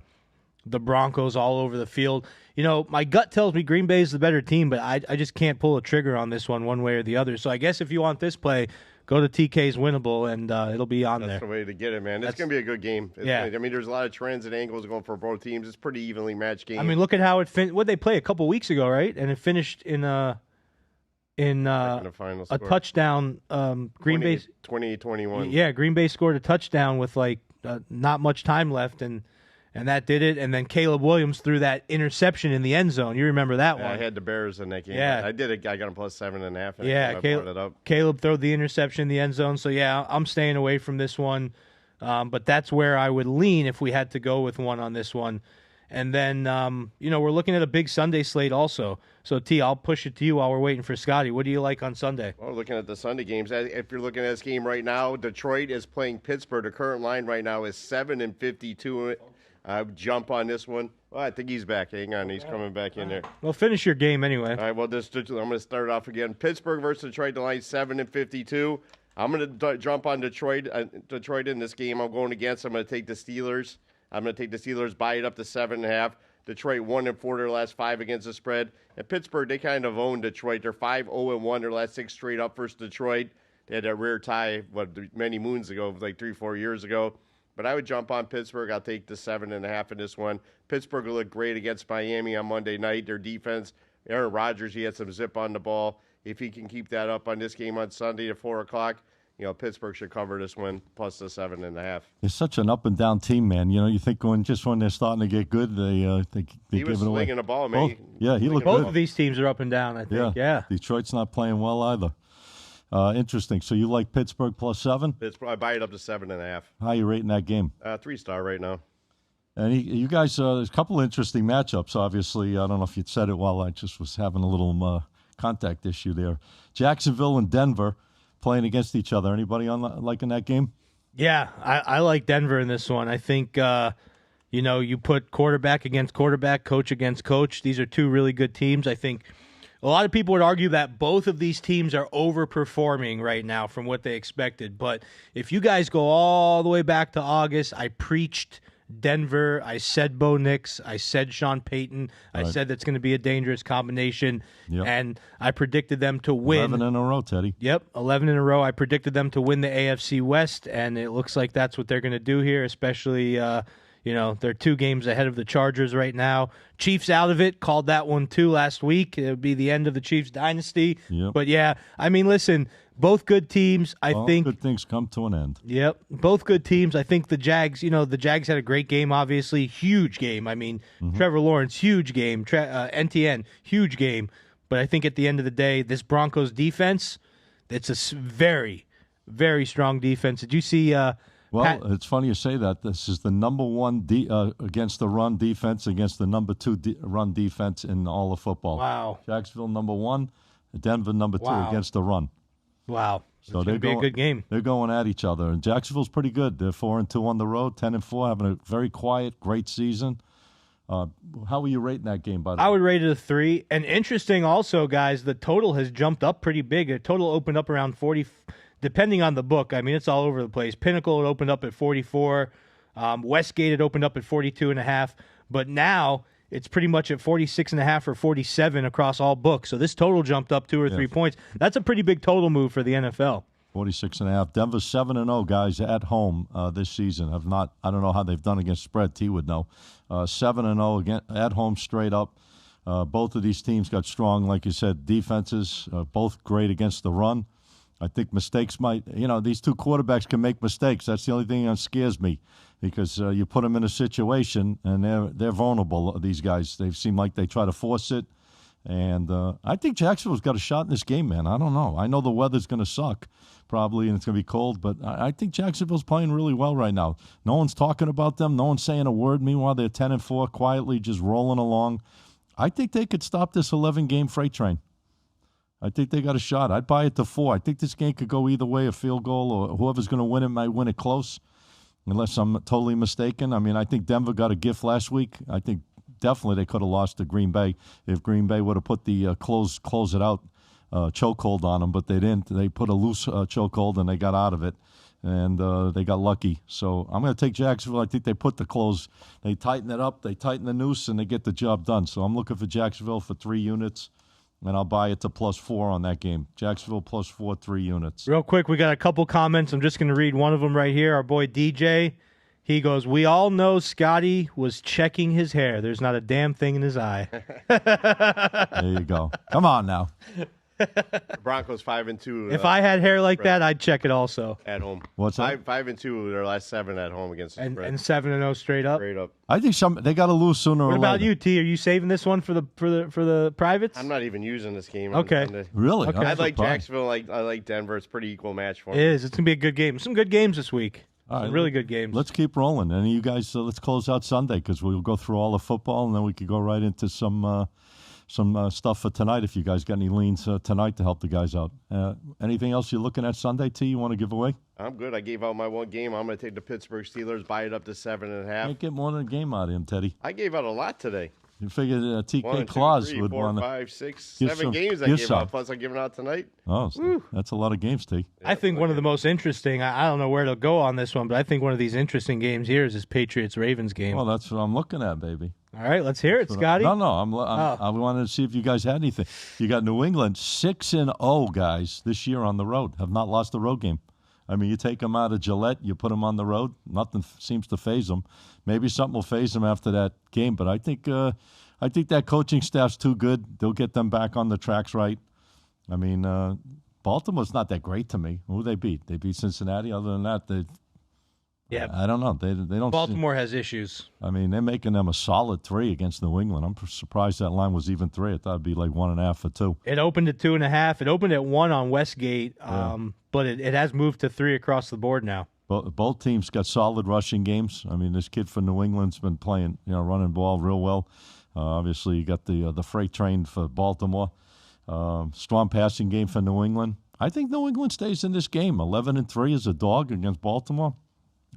[SPEAKER 3] Broncos all over the field. My gut tells me Green Bay is the better team, but I just can't pull a trigger on this one way or the other. So I guess if you want this play, go to TK's Winnable, and it'll be on there.
[SPEAKER 4] That's the way to get it, man. It's going to be a good game. I mean, there's a lot of trends and angles going for both teams. It's a pretty evenly matched game.
[SPEAKER 3] I mean, look at how it What'd they play a couple weeks ago, right? And it finished in a touchdown. Green Bay
[SPEAKER 4] 20-21.
[SPEAKER 3] Yeah, Green Bay scored a touchdown with not much time left, and that did it. And then Caleb Williams threw that interception in the end zone. You remember that one?
[SPEAKER 4] I had the Bears in that game.
[SPEAKER 3] Yeah,
[SPEAKER 4] I did it. I got him +7.5.
[SPEAKER 3] Yeah, Caleb threw the interception in the end zone. So yeah, I'm staying away from this one. But that's where I would lean if we had to go with one on this one. And then, we're looking at a big Sunday slate also. So, T, I'll push it to you while we're waiting for Scotty. What do you like on Sunday?
[SPEAKER 4] Well, looking at the Sunday games, if you're looking at this game right now, Detroit is playing Pittsburgh. The current line right now is 7-52. Jump on this one. Well, I think he's back. Hang on. He's coming back in there.
[SPEAKER 3] Well, finish your game anyway.
[SPEAKER 4] All right, well, I'm going to start it off again. Pittsburgh versus Detroit, the line 7-52. I'm going to jump on Detroit in this game. I'm going against. I'm going to take the Steelers. I'm going to take the Steelers, buy it up to 7.5. Detroit 1-4 their last 5 against the spread. And Pittsburgh, they kind of own Detroit. They're 5-0-1 their last 6 straight up versus Detroit. They had that rare tie many moons ago, like 3-4 years ago. But I would jump on Pittsburgh. I'll take the 7.5 in this one. Pittsburgh will look great against Miami on Monday night. Their defense, Aaron Rodgers, he had some zip on the ball. If he can keep that up on this game on Sunday at 4 o'clock, Pittsburgh should cover this one plus the 7.5.
[SPEAKER 1] It's such an up and down team, man. You think when they're starting to get good, they give it away.
[SPEAKER 4] Slinging the ball, man.
[SPEAKER 1] He looked
[SPEAKER 3] Both
[SPEAKER 1] good.
[SPEAKER 3] of these teams are up and down, I think. Yeah.
[SPEAKER 1] Detroit's not playing well either. Interesting. So you like Pittsburgh plus 7?
[SPEAKER 4] Pittsburgh, I buy it up to 7.5.
[SPEAKER 1] How are you rating that game?
[SPEAKER 4] 3-star right now.
[SPEAKER 1] And you guys, there's a couple of interesting matchups. Obviously, I don't know if you'd said it while I just was having a little contact issue there. Jacksonville and Denver playing against each other. Anybody liking that game?
[SPEAKER 3] Yeah, I like Denver in this one. I think, you put quarterback against quarterback, coach against coach. These are two really good teams. I think a lot of people would argue that both of these teams are overperforming right now from what they expected. But if you guys go all the way back to August, I preached Denver. I said Bo Nix. I said Sean Payton. I said that's going to be a dangerous combination.
[SPEAKER 1] Yep.
[SPEAKER 3] And I predicted them to win.
[SPEAKER 1] 11 in a row, Teddy.
[SPEAKER 3] Yep, 11 in a row. I predicted them to win the AFC West, and it looks like that's what they're going to do here, especially, they're 2 games ahead of the Chargers right now. Chiefs out of it. Called that one, too, last week. It would be the end of the Chiefs dynasty.
[SPEAKER 1] Yep.
[SPEAKER 3] But, yeah, I mean, listen, both good teams. I think
[SPEAKER 1] good things come to an end.
[SPEAKER 3] Yep, both good teams. I think the Jags, the Jags had a great game, obviously. Huge game. I mean, Trevor Lawrence, huge game. NTN, huge game. But I think at the end of the day, this Broncos defense, it's a very, very strong defense. Did you see
[SPEAKER 1] it's funny you say that. This is the number 1 against the run defense against the number 2 run defense in all of football.
[SPEAKER 3] Wow.
[SPEAKER 1] Jacksonville number 1. Denver number 2 against the run.
[SPEAKER 3] Wow.
[SPEAKER 1] So
[SPEAKER 3] it's going to be a good game.
[SPEAKER 1] They're going at each other. And Jacksonville's pretty good. They're 4-2 on the road, 10-4, having a very quiet, great season. How are you rating that game, by the way?
[SPEAKER 3] I would rate it a 3. And interesting also, guys, the total has jumped up pretty big. The total opened up around 40, depending on the book. I mean, it's all over the place. Pinnacle had opened up at 44. Westgate had opened up at 42.5. But now it's pretty much at 46.5 or 47 across all books. So this total jumped up 2 or 3 points. That's a pretty big total move for the NFL.
[SPEAKER 1] 46.5. Denver 7-0, guys, at home this season. I don't know how they've done against spread. T would know. 7-0 again at home, straight up. Both of these teams got strong, like you said, defenses. Both great against the run. I think mistakes these two quarterbacks can make mistakes. That's the only thing that scares me, because you put them in a situation and they're vulnerable. These guys, they seem like they try to force it. And I think Jacksonville's got a shot in this game, man. I don't know. I know the weather's going to suck, probably, and it's going to be cold, but I think Jacksonville's playing really well right now. No one's talking about them. No one's saying a word. Meanwhile, they're 10-4, quietly just rolling along. I think they could stop this 11-game freight train. I think they got a shot. I'd buy it to 4. I think this game could go either way, a field goal, or whoever's going to win it might win it close, unless I'm totally mistaken. I mean, I think Denver got a gift last week. I think definitely they could have lost to Green Bay if Green Bay would have put the close it out chokehold on them, but they didn't. They put a loose chokehold and they got out of it, and they got lucky. So I'm going to take Jacksonville. I think they put the close. They tighten it up. They tighten the noose, and they get the job done. So I'm looking for Jacksonville for 3 units, and I'll buy it to +4 on that game. Jacksonville +4, 3 units.
[SPEAKER 3] Real quick, we got a couple comments. I'm just going to read one of them right here. Our boy DJ. He goes, "We all know Scotty was checking his hair. There's not a damn thing in his eye."
[SPEAKER 1] There you go. Come on now.
[SPEAKER 4] The Broncos 5-2.
[SPEAKER 3] If I had hair like that, I'd check it also.
[SPEAKER 4] At home.
[SPEAKER 1] What's that?
[SPEAKER 4] 5-2 their last 7 at home against the spread.
[SPEAKER 3] And 7-0 straight up.
[SPEAKER 4] Straight up.
[SPEAKER 1] I think they got to lose sooner or later.
[SPEAKER 3] What about you, T? Are you saving this one for the privates?
[SPEAKER 4] I'm not even using this game.
[SPEAKER 3] Okay.
[SPEAKER 1] Really?
[SPEAKER 3] Okay.
[SPEAKER 1] I'm
[SPEAKER 4] I like
[SPEAKER 1] surprised.
[SPEAKER 4] Jacksonville. I like Denver. It's a pretty equal match for
[SPEAKER 3] It
[SPEAKER 4] me.
[SPEAKER 3] is. It's gonna be a good game. Some good games this week.
[SPEAKER 1] All right,
[SPEAKER 3] Some really good games.
[SPEAKER 1] Let's keep rolling. And you guys, let's close out Sunday, because we'll go through all the football, and then we could go right into some stuff for tonight if you guys got any leans tonight to help the guys out. Anything else you're looking at Sunday, T, you want to give away?
[SPEAKER 4] I'm good. I gave out my one game. I'm going to take the Pittsburgh Steelers, buy it up to 7.5.
[SPEAKER 1] Can't get more than a game out of him, Teddy.
[SPEAKER 4] I gave out a lot today.
[SPEAKER 1] You figured TK
[SPEAKER 4] 1, 2,
[SPEAKER 1] Claus
[SPEAKER 4] 3,
[SPEAKER 1] would
[SPEAKER 4] 4,
[SPEAKER 1] want to.
[SPEAKER 4] 5, 6,
[SPEAKER 1] give
[SPEAKER 4] 7
[SPEAKER 1] some-
[SPEAKER 4] games I
[SPEAKER 1] give
[SPEAKER 4] gave
[SPEAKER 1] some.
[SPEAKER 4] out. Plus I'm giving out tonight.
[SPEAKER 1] Oh, so that's a lot of games, T.
[SPEAKER 3] I think one of the most interesting. I don't know where to go on this one, but I think one of these interesting games here is this Patriots Ravens game.
[SPEAKER 1] Well, that's what I'm looking at, baby.
[SPEAKER 3] All right, let's hear it, Scotty.
[SPEAKER 1] No, I wanted to see if you guys had anything. You got New England 6-0, guys, this year on the road. Have not lost a road game. I mean, you take them out of Gillette, you put them on the road. Nothing seems to faze them. Maybe something will faze them after that game, but I think that coaching staff's too good. They'll get them back on the tracks right. I mean, Baltimore's not that great to me. Who they beat? They beat Cincinnati. Other than that, I don't know. They don't.
[SPEAKER 3] Baltimore has issues.
[SPEAKER 1] I mean, they're making them a solid 3 against New England. I'm surprised that line was even 3. I thought it'd be like 1.5 or 2.
[SPEAKER 3] It opened at 2.5. It opened at 1 on Westgate, but it has moved to 3 across the board now.
[SPEAKER 1] Both teams got solid rushing games. I mean, this kid from New England's been playing, running ball real well. Obviously, you got the freight train for Baltimore. Strong passing game for New England. I think New England stays in this game. 11-3 as a dog against Baltimore.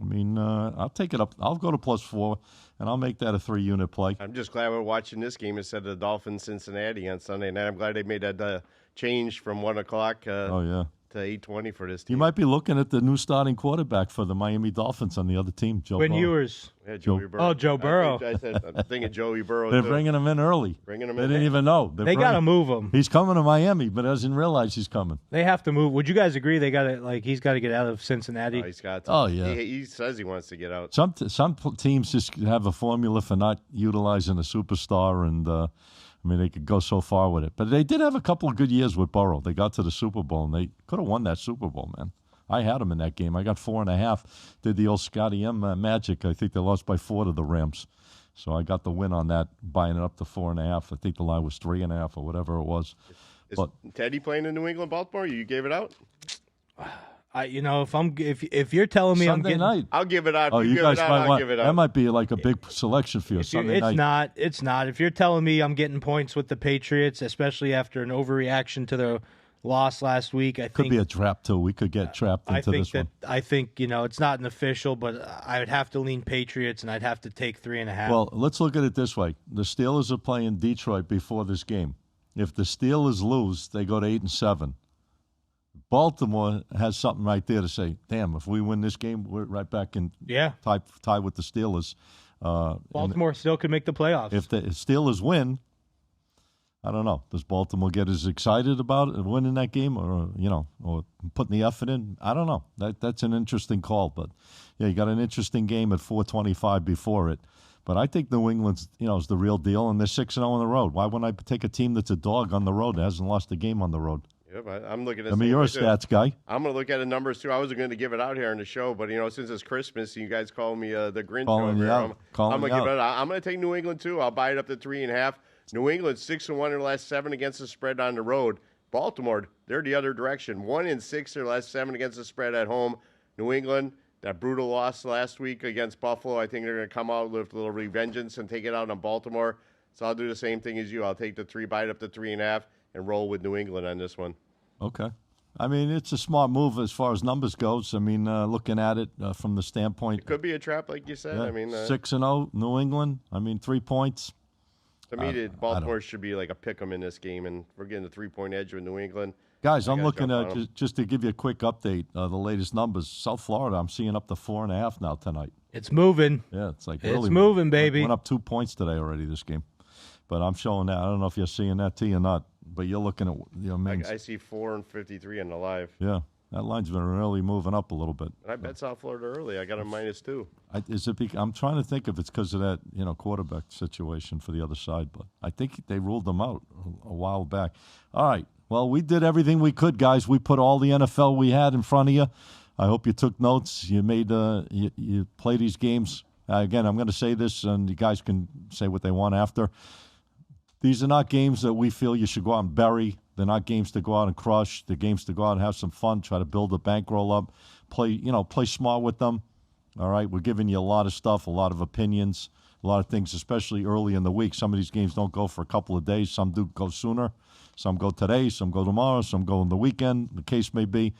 [SPEAKER 1] I mean, I'll take it up. I'll go to +4, and I'll make that a 3-unit play.
[SPEAKER 4] I'm just glad we're watching this game instead of the Dolphins-Cincinnati on Sunday night. I'm glad they made that change from 1 o'clock to 8:20 for this team.
[SPEAKER 1] You might be looking at the new starting quarterback for the Miami Dolphins on the other team, Joe
[SPEAKER 3] Quinn
[SPEAKER 1] Burrow.
[SPEAKER 3] Ewers.
[SPEAKER 4] Yeah, Joey Burrow.
[SPEAKER 3] Oh, Joe Burrow.
[SPEAKER 4] I'm thinking Joey Burrow.
[SPEAKER 1] They're bringing him in early. They didn't even know.
[SPEAKER 3] They got to move him.
[SPEAKER 1] He's coming to Miami, but doesn't realize he's coming.
[SPEAKER 3] They have to move. Would you guys agree they got to he's got to get out of Cincinnati?
[SPEAKER 4] Oh, he's got to.
[SPEAKER 1] Oh, yeah.
[SPEAKER 4] He says he wants to get out.
[SPEAKER 1] Some teams just have a formula for not utilizing a superstar, and I mean, they could go so far with it. But they did have a couple of good years with Burrow. They got to the Super Bowl, and they could have won that Super Bowl, man. I had them in that game. I got 4.5. Did the old Scotty M magic. I think they lost by 4 to the Rams. So I got the win on that, buying it up to 4.5. I think the line was 3.5 or whatever it was.
[SPEAKER 4] Is Teddy playing in New England, Baltimore? You gave it out?
[SPEAKER 3] if you're telling me
[SPEAKER 1] Sunday
[SPEAKER 3] I'm getting
[SPEAKER 1] night.
[SPEAKER 4] I'll give it out.
[SPEAKER 1] Oh,
[SPEAKER 4] If
[SPEAKER 1] you
[SPEAKER 4] give
[SPEAKER 1] guys
[SPEAKER 4] it out,
[SPEAKER 1] might
[SPEAKER 4] I'll
[SPEAKER 1] want.
[SPEAKER 4] give it
[SPEAKER 1] That
[SPEAKER 4] out.
[SPEAKER 1] might be like a big selection for you. Sunday night.
[SPEAKER 3] It's not. If you're telling me I'm getting points with the Patriots, especially after an overreaction to the loss last week, I think
[SPEAKER 1] Could be a trap too. We could get trapped into this one.
[SPEAKER 3] I think it's not an official, but I would have to lean Patriots, and I'd have to take 3.5.
[SPEAKER 1] Well, let's look at it this way: the Steelers are playing Detroit before this game. If the Steelers lose, they go to 8-7. Baltimore has something right there to say, damn, if we win this game, we're right back in tie with the Steelers.
[SPEAKER 3] Baltimore still could make the playoffs.
[SPEAKER 1] If the Steelers win, I don't know. Does Baltimore get as excited about it, winning that game or putting the effort in? I don't know. That's an interesting call. But, yeah, you got an interesting game at 4:25 before it. But I think New England's, is the real deal, and they're 6-0 on the road. Why wouldn't I take a team that's a dog on the road that hasn't lost a game on the road?
[SPEAKER 4] Yep, I'm looking at.
[SPEAKER 1] I mean, you're a stats guy.
[SPEAKER 4] I'm going to look at the numbers too. I wasn't going to give it out here on the show, but since it's Christmas, you guys call me the Grinch.
[SPEAKER 1] Calling you out.
[SPEAKER 4] I'm going to give it out. I'm going to take New England too. I'll buy it up to 3.5. New England 6-1 in their last 7 against the spread on the road. Baltimore, they're the other direction. 1-6 their last 7 against the spread at home. New England, that brutal loss last week against Buffalo, I think they're going to come out with a little revengeance and take it out on Baltimore. So I'll do the same thing as you. I'll take the 3, buy it up to 3.5, and roll with New England on this one.
[SPEAKER 1] Okay. I mean, it's a smart move as far as numbers goes. I mean, looking at it from the standpoint.
[SPEAKER 4] It could be a trap, like you said.
[SPEAKER 1] Yeah,
[SPEAKER 4] I mean,
[SPEAKER 1] 6-0, New England. I mean, 3 points.
[SPEAKER 4] To me, Baltimore should be like a pick 'em in this game, and we're getting the 3-point edge with New England.
[SPEAKER 1] Guys, I'm looking at, just to give you a quick update, the latest numbers. South Florida, I'm seeing up to 4.5 now tonight.
[SPEAKER 3] It's moving.
[SPEAKER 1] Yeah, it's like
[SPEAKER 3] it's
[SPEAKER 1] really
[SPEAKER 3] moving, baby.
[SPEAKER 1] Went up 2 points today already this game. But I'm showing that. I don't know if you're seeing that, T, or not. But you're looking at,
[SPEAKER 4] I see 4-53 in the live.
[SPEAKER 1] Yeah, that line's been really moving up a little bit.
[SPEAKER 4] And I bet South Florida early. I got a -2.
[SPEAKER 1] I'm trying to think if it's because of that, quarterback situation for the other side. But I think they ruled them out a while back. All right. Well, we did everything we could, guys. We put all the NFL we had in front of you. I hope you took notes. You made you play these games. Again, I'm going to say this, and you guys can say what they want after. These are not games that we feel you should go out and bury. They're not games to go out and crush. They're games to go out and have some fun, try to build a bankroll up, play smart with them. All right, we're giving you a lot of stuff, a lot of opinions, a lot of things, especially early in the week. Some of these games don't go for a couple of days. Some do go sooner. Some go today, some go tomorrow, some go in the weekend, the case may be.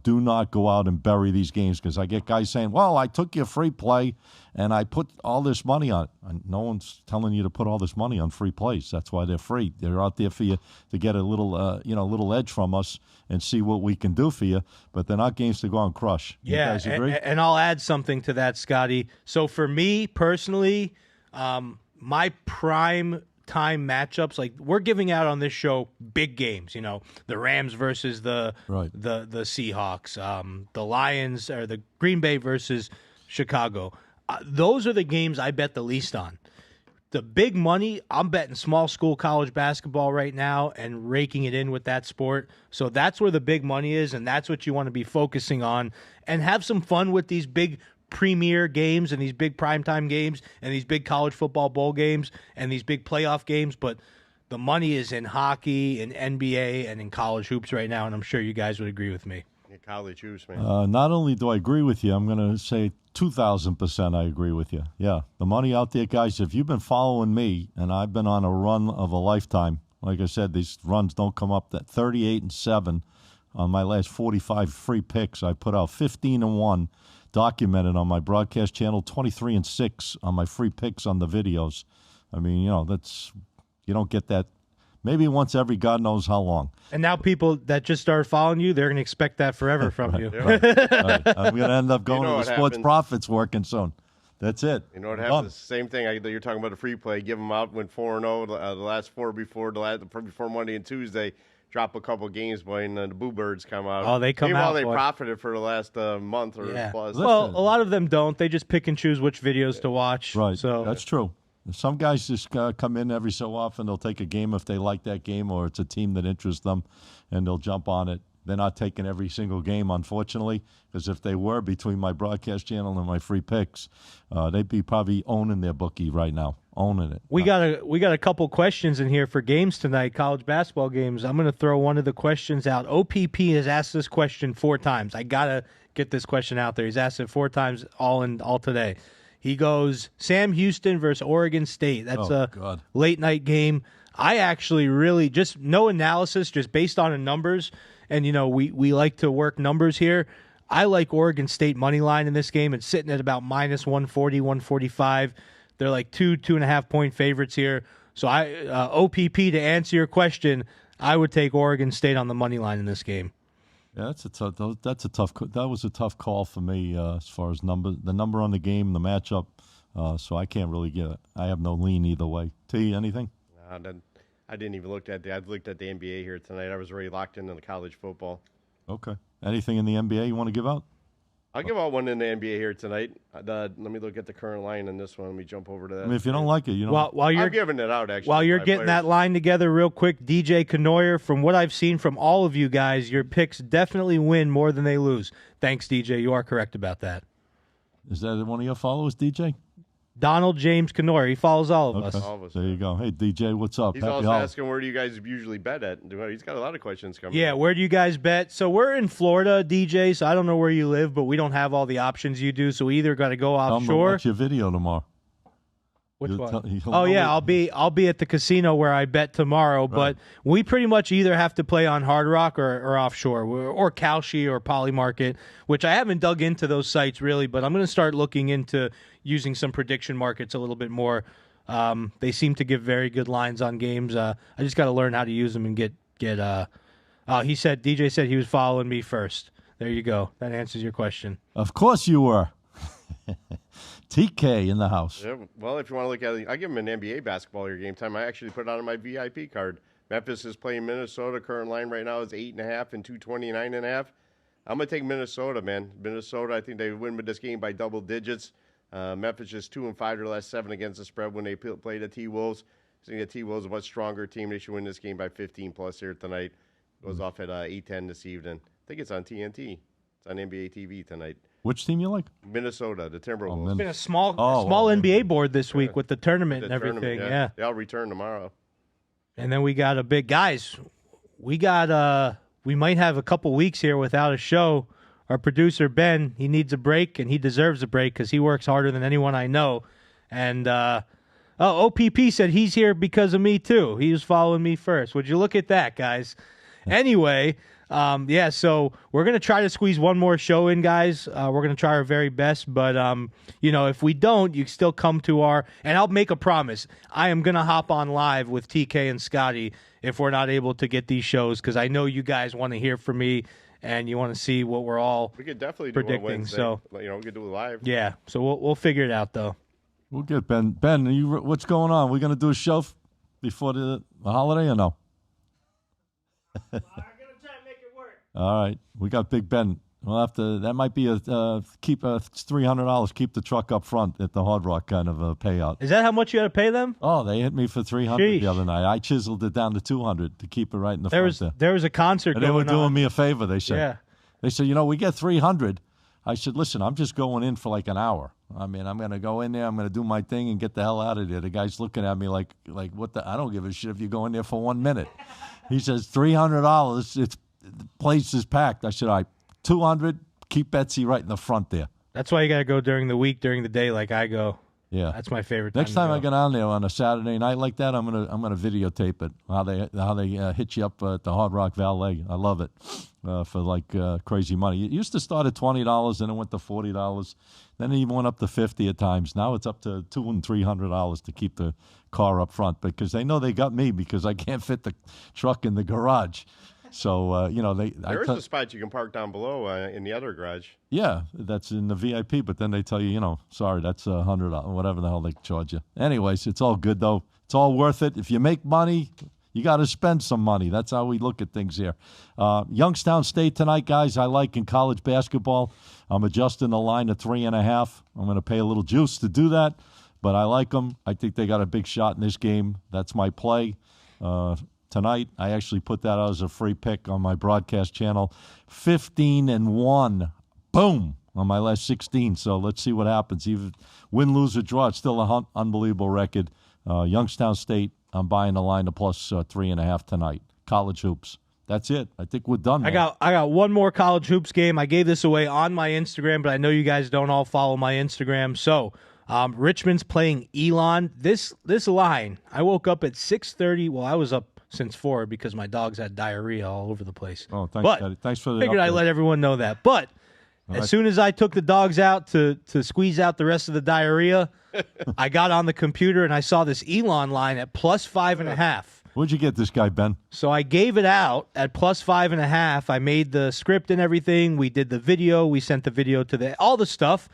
[SPEAKER 1] Do not go out and bury these games because I get guys saying, well, I took your free play and I put all this money on it. And no one's telling you to put all this money on free plays. That's why they're free. They're out there for you to get a little edge from us and see what we can do for you. But they're not games to go out and crush. You guys agree?
[SPEAKER 3] And I'll add something to that, Scotty. So for me personally, my prime time matchups, like we're giving out on this show big games, the Rams versus the Seahawks, the Lions or the Green Bay versus Chicago. Those are the games I bet the least on. The big money, I'm betting small school college basketball right now and raking it in with that sport. So that's where the big money is, and that's what you want to be focusing on and have some fun with these big premier games and these big primetime games and these big college football bowl games and these big playoff games. But the money is in hockey and NBA and in college hoops right now, and I'm sure you guys would agree with me.
[SPEAKER 4] Yeah, college hoops, man.
[SPEAKER 1] Not only do I agree with you, I'm going to say 2,000% I agree with you. Yeah, the money out there, guys, if you've been following me, and I've been on a run of a lifetime, like I said, these runs don't come up that 38-7 on my last 45 free picks. I put out 15-1 documented on my broadcast channel, 23-6 on my free picks on the videos. I mean, you don't get that maybe once every God knows how long.
[SPEAKER 3] And now people that just started following you, they're going to expect that forever from you.
[SPEAKER 1] Right. I'm going to end up going to the sports
[SPEAKER 4] happens.
[SPEAKER 1] Profits working soon. That's it.
[SPEAKER 4] You know what happens? Same thing. You're talking about a free play. Give them out, went 4-0 the last 4 before Monday and Tuesday. Drop a couple games, boy, and the Boo Birds come out.
[SPEAKER 3] Oh, they come out.
[SPEAKER 4] Meanwhile, they profited for the last month or plus.
[SPEAKER 3] Well, a lot of them don't. They just pick and choose which videos to watch.
[SPEAKER 1] Right.
[SPEAKER 3] So
[SPEAKER 1] that's true. Some guys just come in every so often. They'll take a game if they like that game or it's a team that interests them, and they'll jump on it. They're not taking every single game, unfortunately, because if they were, between my broadcast channel and my free picks, they'd be probably owning their bookie right now, owning it.
[SPEAKER 3] We got a couple questions in here for games tonight, college basketball games. I'm going to throw one of the questions out. OPP has asked this question 4 times. I got to get this question out there. He's asked it 4 times all today. He goes, Sam Houston versus Oregon State. That's a late night game. I actually really, just no analysis, just based on the numbers, and we like to work numbers here. I like Oregon State money line in this game. It's sitting at about minus 140, 145. They're like 2.5 point favorites here. So OPP, to answer your question, I would take Oregon State on the money line in this game.
[SPEAKER 1] Yeah, that was a tough call for me as far as the number on the game, the matchup. So I can't really get it. I have no lean either way. T, anything?
[SPEAKER 4] I didn't even look at that. I looked at the NBA here tonight. I was already locked into the college football.
[SPEAKER 1] Okay. Anything in the NBA you want to give out?
[SPEAKER 4] I'll give out one in the NBA here tonight. Let me look at the current line in this one. Let me jump over to that.
[SPEAKER 1] I mean, if you don't like it, you don't.
[SPEAKER 3] While you're
[SPEAKER 4] I'm giving it out, actually.
[SPEAKER 3] While you're getting that line together real quick, DJ Canoyer, from what I've seen from all of you guys, your picks definitely win more than they lose. Thanks, DJ. You are correct about that.
[SPEAKER 1] Is that one of your followers, DJ?
[SPEAKER 3] Donald James Canoyer. He follows all of us.
[SPEAKER 4] All of us.
[SPEAKER 1] There you go. Hey, DJ, what's up?
[SPEAKER 4] He's also asking, where do you guys usually bet at? He's got a lot of questions coming.
[SPEAKER 3] Yeah, where do you guys bet? So we're in Florida, DJ, so I don't know where you live, but we don't have all the options you do, so we either got to go offshore.
[SPEAKER 1] Watch your video tomorrow.
[SPEAKER 3] Which one? I'll be at the casino where I bet tomorrow, right. But we pretty much either have to play on Hard Rock or offshore, or Kalshi or Polymarket, which I haven't dug into those sites really, but I'm going to start looking into using some prediction markets a little bit more. They seem to give very good lines on games. I just got to learn how to use them and get. DJ said he was following me first. There you go. That answers your question.
[SPEAKER 1] Of course you were. TK in the house.
[SPEAKER 4] Yeah, well, if you want to look at it, I give him an NBA basketball here game time. I actually put it on my VIP card. Memphis is playing Minnesota. Current line right now is 8.5 and 229.5. I'm going to take Minnesota, man. Minnesota, I think they win with this game by double digits. Memphis is 2-5 their last 7 against the spread when they played the T-Wolves. I think the T-Wolves are a much stronger team. They should win this game by 15+ here tonight. Goes off at 8:10 this evening. I think it's on TNT. It's on NBA TV tonight.
[SPEAKER 1] Which team you like?
[SPEAKER 4] Minnesota, the Timberwolves.
[SPEAKER 3] It's been a small NBA board this week with the tournament and everything. Yeah.
[SPEAKER 4] They'll return tomorrow.
[SPEAKER 3] And then we got a big guys. We might have a couple weeks here without a show. Our producer Ben, he needs a break and he deserves a break because he works harder than anyone I know. And OPP said he's here because of me too. He was following me first. Would you look at that, guys? Anyway. So we're going to try to squeeze one more show in, guys. We're going to try our very best, but, if we don't, you still come to and I'll make a promise. I am going to hop on live with TK and Scotty if we're not able to get these shows, because I know you guys want to hear from me and you want to see what we're all
[SPEAKER 4] we could definitely
[SPEAKER 3] predicting.
[SPEAKER 4] Do it Wednesday.
[SPEAKER 3] So,
[SPEAKER 4] we could do it live.
[SPEAKER 3] Yeah, so we'll figure it out, though.
[SPEAKER 1] We'll get Ben. Ben, what's going on? We're going to do a show before the holiday or no? All right, we got Big Ben. We'll have to. That might be keep $300. Keep the truck up front at the Hard Rock kind of a payout.
[SPEAKER 3] Is that how much you had to pay them?
[SPEAKER 1] Oh, they hit me for $300 the other night. I chiseled it down to $200 to keep it right in the front.
[SPEAKER 3] There was a concert
[SPEAKER 1] and
[SPEAKER 3] going on.
[SPEAKER 1] They were doing me a favor. They said.
[SPEAKER 3] Yeah.
[SPEAKER 1] They said, we get $300. I said, listen, I'm just going in for like an hour. I mean, I'm going to go in there. I'm going to do my thing and get the hell out of there. The guy's looking at me like what the? I don't give a shit if you go in there for 1 minute. He says $300. The place is packed. I said, all right, $200. Keep Betsy right in the front there.
[SPEAKER 3] That's why you got to go during the week, during the day, like I go.
[SPEAKER 1] Yeah,
[SPEAKER 3] that's my favorite.
[SPEAKER 1] Next time I get on there on a Saturday night like that, I'm gonna videotape it. How they hit you up at the Hard Rock Valet. I love it for like crazy money. It used to start at $20, then it went to $40. Then it even went up to $50 at times. Now it's up to $200 and $300 to keep the car up front because they know they got me because I can't fit the truck in the garage. So,
[SPEAKER 4] There is a spot you can park down below in the other garage.
[SPEAKER 1] Yeah, that's in the VIP, but then they tell you, sorry, that's $100, whatever the hell they charge you. Anyways, it's all good, though. It's all worth it. If you make money, you got to spend some money. That's how we look at things here. Youngstown State tonight, guys, I like in college basketball. I'm adjusting the line to 3.5. I'm going to pay a little juice to do that, but I like them. I think they got a big shot in this game. That's my play. 10 tonight. I actually put that out as a free pick on my broadcast channel. 15-1. Boom. On my last 16. So let's see what happens. Even win, lose, or draw, it's still a unbelievable record. Youngstown State, I'm buying the line to plus 3.5 tonight. College hoops. That's it. I think we're done. Man.
[SPEAKER 3] I got one more college hoops game. I gave this away on my Instagram, but I know you guys don't all follow my Instagram. So Richmond's playing Elon. This line, I woke up at 6:30. Well, I was up since 4 because my dogs had diarrhea all over the place.
[SPEAKER 1] Oh, thanks, Daddy. Thanks for the
[SPEAKER 3] figured
[SPEAKER 1] update.
[SPEAKER 3] I'd let everyone know that. But as soon as I took the dogs out to squeeze out the rest of the diarrhea, I got on the computer and I saw this Elon line at plus 5.5.
[SPEAKER 1] Where'd you get this guy, Ben?
[SPEAKER 3] So I gave it out at plus 5.5. I made the script and everything. We did the video. We sent the video to all the stuff.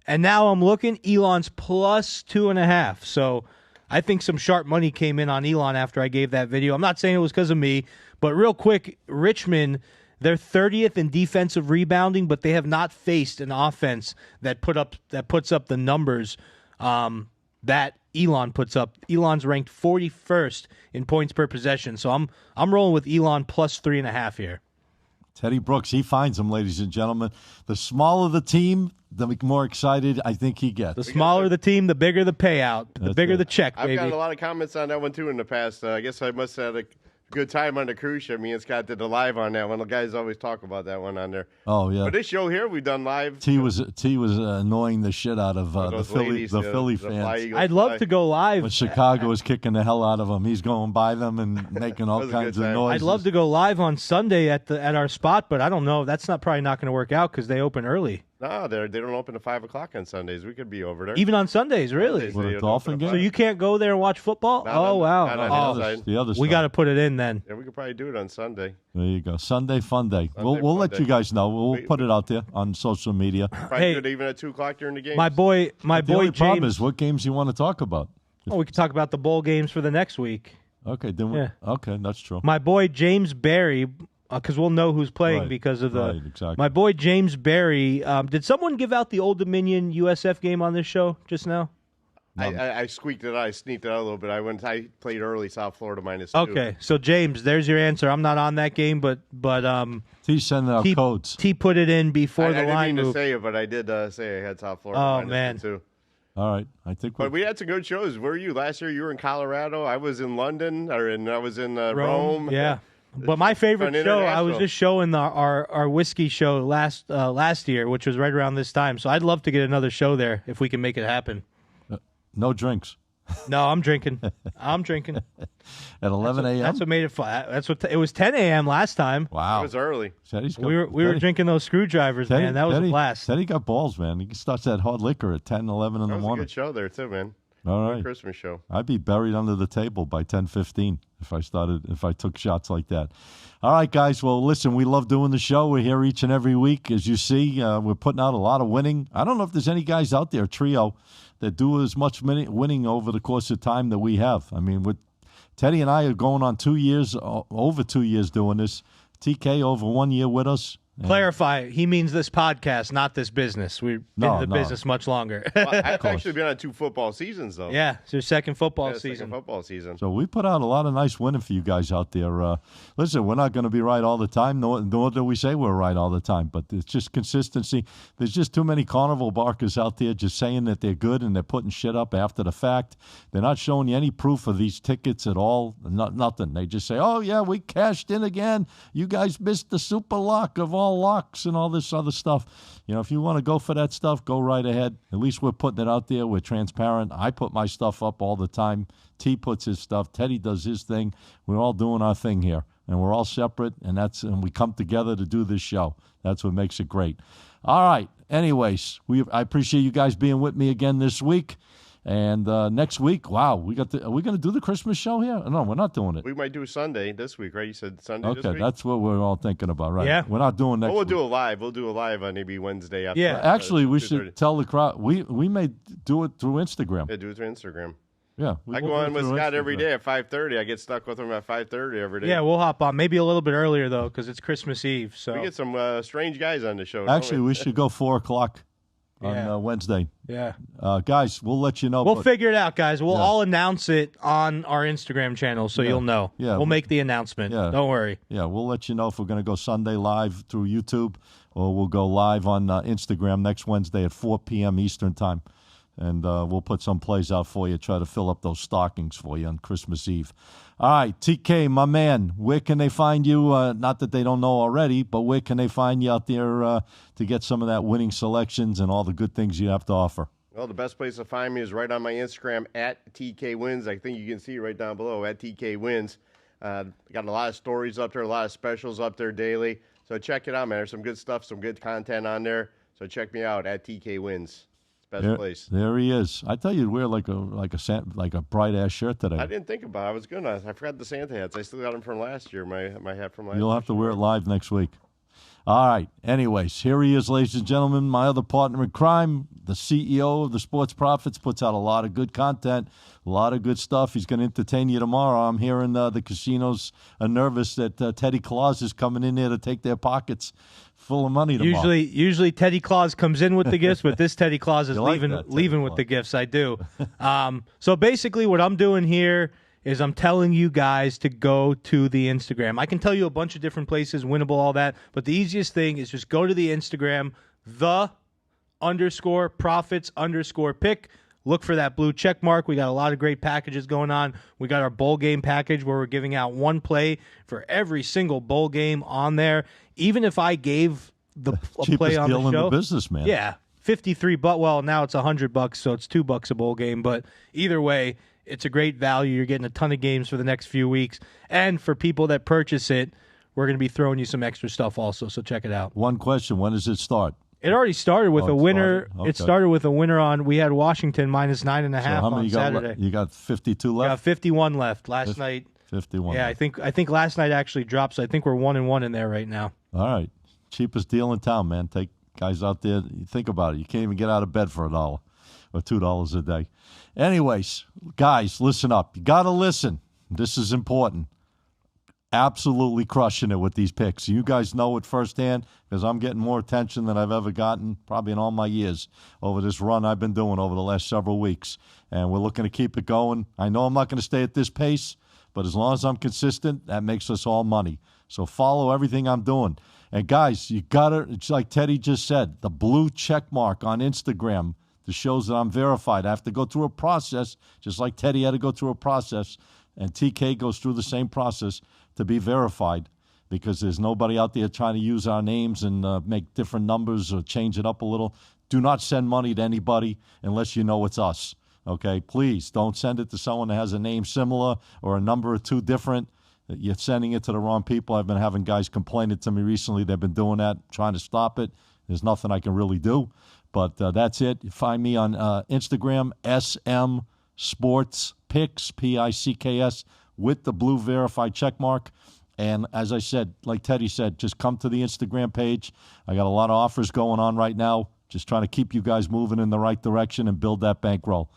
[SPEAKER 3] And now I'm looking, Elon's plus 2.5. So I think some sharp money came in on Elon after I gave that video. I'm not saying it was because of me, but real quick, Richmond, they're 30th in defensive rebounding, but they have not faced an offense that puts up the numbers that Elon puts up. Elon's ranked 41st in points per possession. So I'm rolling with Elon plus 3.5 here.
[SPEAKER 1] Teddy Brooks, he finds them, ladies and gentlemen. The smaller the team, the more excited I think he gets.
[SPEAKER 3] The smaller the team, the bigger the payout, the bigger the check, baby.
[SPEAKER 4] I've gotten a lot of comments on that one, too, in the past. I guess I must have had a good time on the cruise ship. Me and Scott did the live on that one. The guys always talk about that one on there.
[SPEAKER 1] Oh, yeah.
[SPEAKER 4] But this show here, we've done live.
[SPEAKER 1] T was annoying the shit out of the Philly fans.
[SPEAKER 3] I'd love to go live.
[SPEAKER 1] But Chicago was kicking the hell out of him. He's going by them and making all kinds of noises.
[SPEAKER 3] I'd love to go live on Sunday at our spot, but I don't know. That's probably not going to work out because they open early.
[SPEAKER 4] No, they don't open at 5 o'clock on Sundays. We could be over there.
[SPEAKER 3] Even on Sundays, really?
[SPEAKER 1] What, a Dolphin game?
[SPEAKER 3] So you can't go there and watch football? Wow.
[SPEAKER 1] The other
[SPEAKER 3] we got to put it in then.
[SPEAKER 4] Yeah, we could probably do it on Sunday.
[SPEAKER 1] There you go. Sunday fun day. We'll let you guys know. We'll put it out there on social media.
[SPEAKER 4] Probably do it even at 2 o'clock during the game.
[SPEAKER 3] My boy
[SPEAKER 1] the only
[SPEAKER 3] James.
[SPEAKER 1] problem is what games you want to talk about.
[SPEAKER 3] Oh, we can talk about the bowl games for the next week.
[SPEAKER 1] Okay, then okay, that's true.
[SPEAKER 3] My boy James Barry, because we'll know who's playing because of the.
[SPEAKER 1] Right, exactly.
[SPEAKER 3] My boy James Barry. Did someone give out the Old Dominion USF game on this show just now?
[SPEAKER 4] I squeaked it out. I sneaked it out a little bit. I played early South Florida -2.
[SPEAKER 3] Okay, so James, there's your answer. I'm not on that game, but
[SPEAKER 1] He's sending out codes.
[SPEAKER 3] He put it in before the line
[SPEAKER 4] I didn't mean
[SPEAKER 3] moved.
[SPEAKER 4] to say it, but I did say I had South Florida.
[SPEAKER 3] Oh man.
[SPEAKER 4] -2.
[SPEAKER 1] All right, I think.
[SPEAKER 4] But we had some good shows. Where were you last year? You were in Colorado. I was in London, I was in Rome.
[SPEAKER 3] Yeah. But my favorite show, I was just showing our whiskey show last year, which was right around this time. So I'd love to get another show there if we can make it happen.
[SPEAKER 1] No drinks.
[SPEAKER 3] No, I'm drinking.
[SPEAKER 1] At 11 a.m.
[SPEAKER 3] That's what made it fun. It was 10 a.m. last time.
[SPEAKER 1] Wow,
[SPEAKER 4] it was early.
[SPEAKER 3] We were drinking those screwdrivers, man. That was a blast.
[SPEAKER 1] Teddy got balls, man. He starts that hard liquor at 10, 11 in the morning.
[SPEAKER 4] That was a good show there too, man.
[SPEAKER 1] All right,
[SPEAKER 4] Christmas show.
[SPEAKER 1] I'd be buried under the table by 10:15 if I took shots like that. All right, guys. Well, listen, we love doing the show. We're here each and every week, as you see. We're putting out a lot of winning. I don't know if there's any guys out there, trio, that do as much winning over the course of time that we have. I mean, with Teddy and I are going on 2 years, over 2 years doing this. TK over 1 year with us.
[SPEAKER 3] Clarify, he means this podcast, not this business. We've been in the business much longer.
[SPEAKER 4] Well, I've actually been on 2 football seasons, though.
[SPEAKER 3] Yeah, it's your second football season.
[SPEAKER 4] Second football season.
[SPEAKER 1] So we put out a lot of nice winning for you guys out there. Listen, we're not going to be right all the time, nor do we say we're right all the time, but it's just consistency. There's just too many carnival barkers out there just saying that they're good and they're putting shit up after the fact. They're not showing you any proof of these tickets at all. Nothing. They just say, oh, yeah, we cashed in again. You guys missed the super lock of all locks and all this other stuff. You know, if you want to go for that stuff, go right ahead. At least we're putting it out there. We're transparent. I put my stuff up all the time. T puts his stuff. Teddy does his thing. We're all doing our thing here, and we're all separate, and we come together to do this show. That's what makes it great. All right. Anyways, I appreciate you guys being with me again this week. And next week, wow, are we going to do the Christmas show here? No, we're not doing it.
[SPEAKER 4] We might do Sunday this week, right? You said Sunday this week?
[SPEAKER 1] Okay, that's what we're all thinking about, right?
[SPEAKER 3] Yeah.
[SPEAKER 1] We're not doing next week.
[SPEAKER 4] We'll do a live. We'll do a live on maybe Wednesday after.
[SPEAKER 3] Yeah.
[SPEAKER 1] Actually, we should tell the crowd. We may do it through Instagram.
[SPEAKER 4] Yeah, do it through Instagram.
[SPEAKER 1] Yeah.
[SPEAKER 4] I go on with Scott every day at 5:30. I get stuck with him at 5:30 every day.
[SPEAKER 3] Yeah, we'll hop on. Maybe a little bit earlier, though, because it's Christmas Eve. So
[SPEAKER 4] we get some strange guys on the show.
[SPEAKER 1] Actually, we should go 4 o'clock. on Wednesday.
[SPEAKER 3] Yeah.
[SPEAKER 1] Guys, we'll let you know.
[SPEAKER 3] We'll figure it out, guys. We'll all announce it on our Instagram channel, so you'll know.
[SPEAKER 1] Yeah.
[SPEAKER 3] We'll make the announcement.
[SPEAKER 1] Yeah.
[SPEAKER 3] Don't worry.
[SPEAKER 1] Yeah, we'll let you know if we're going to go Sunday live through YouTube or we'll go live on Instagram next Wednesday at 4 p.m. Eastern Time. And we'll put some plays out for you, try to fill up those stockings for you on Christmas Eve. All right, TK, my man, where can they find you? Not that they don't know already, but where can they find you out there to get some of that winning selections and all the good things you have to offer?
[SPEAKER 4] Well, the best place to find me is right on my Instagram at TKWins. I think you can see right down below at TKWins. Got a lot of stories up there, a lot of specials up there daily. So check it out, man. There's some good stuff, some good content on there. So check me out at TKWins. Best place.
[SPEAKER 1] There he is. I thought you'd wear like a bright ass shirt today.
[SPEAKER 4] I didn't think about it. I was gonna. I forgot the Santa hats. I still got them from last year. My hat from last year.
[SPEAKER 1] You'll have to wear it live next week. All right. Anyways, here he is, ladies and gentlemen. My other partner in crime, the CEO of the Sports Profits, puts out a lot of good content, a lot of good stuff. He's going to entertain you tomorrow. I'm hearing the casinos are nervous that Teddy Claus is coming in there to take their pockets full of money tomorrow.
[SPEAKER 3] Usually Teddy Claus comes in with the gifts, but this Teddy Claus is
[SPEAKER 1] like
[SPEAKER 3] leaving with the gifts. I do. So basically what I'm doing here is I'm telling you guys to go to the Instagram. I can tell you a bunch of different places, winnable, all that, but the easiest thing is just go to the Instagram, _profits_pick. Look for that blue check mark. We got a lot of great packages going on. We got our bowl game package where we're giving out one play for every single bowl game on there. Even if I gave a play on the show,
[SPEAKER 1] cheapest deal in the business, man.
[SPEAKER 3] Yeah, $53. Well, now it's $100, so it's $2 a bowl game. But either way, it's a great value. You're getting a ton of games for the next few weeks. And for people that purchase it, we're going to be throwing you some extra stuff also, so check it out.
[SPEAKER 1] One question, when does it start?
[SPEAKER 3] It already started with a winner.
[SPEAKER 1] Okay.
[SPEAKER 3] It started with a winner we had Washington minus 9.5 on Saturday.
[SPEAKER 1] You got 52 left?
[SPEAKER 3] We got 51 left last night.
[SPEAKER 1] 51
[SPEAKER 3] Yeah,
[SPEAKER 1] left.
[SPEAKER 3] I think last night actually dropped, so I think we're 1-1 in there right now.
[SPEAKER 1] All right. Cheapest deal in town, man. Take guys out there. Think about it. You can't even get out of bed for $1 or $2 a day. Anyways, guys, listen up. You got to listen. This is important. Absolutely crushing it with these picks. You guys know it firsthand because I'm getting more attention than I've ever gotten probably in all my years over this run I've been doing over the last several weeks. And we're looking to keep it going. I know I'm not going to stay at this pace, but as long as I'm consistent, that makes us all money. So follow everything I'm doing. And guys, you got to, it's like Teddy just said, the blue check mark on Instagram that shows that I'm verified. I have to go through a process, just like Teddy had to go through a process, and TK goes through the same process to be verified because there's nobody out there trying to use our names and make different numbers or change it up a little. Do not send money to anybody unless you know it's us, okay? Please don't send it to someone that has a name similar or a number or two different. You're sending it to the wrong people. I've been having guys complaining to me recently. They've been doing that, trying to stop it. There's nothing I can really do. But that's it. You find me on Instagram, SM Sports Picks, Picks, with the blue verified check mark. And as I said, like Teddy said, just come to the Instagram page. I got a lot of offers going on right now. Just trying to keep you guys moving in the right direction and build that bankroll.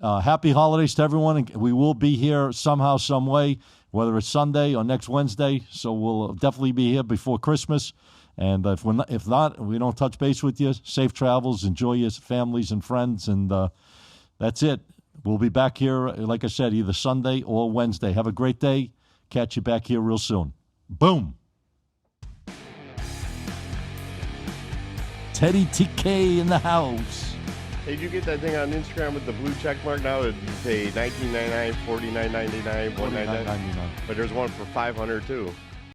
[SPEAKER 1] Happy holidays to everyone. And we will be here somehow, some way, whether it's Sunday or next Wednesday. So we'll definitely be here before Christmas. And if not, we don't touch base with you. Safe travels. Enjoy your families and friends. And that's it. We'll be back here, like I said, either Sunday or Wednesday. Have a great day. Catch you back here real soon. Boom. Teddy TK in the house.
[SPEAKER 4] Hey, did you get that thing on Instagram with the blue check mark now? You pay $19.99, $49.99, $1.99.
[SPEAKER 1] $49.99.
[SPEAKER 4] But there's one for $500 too.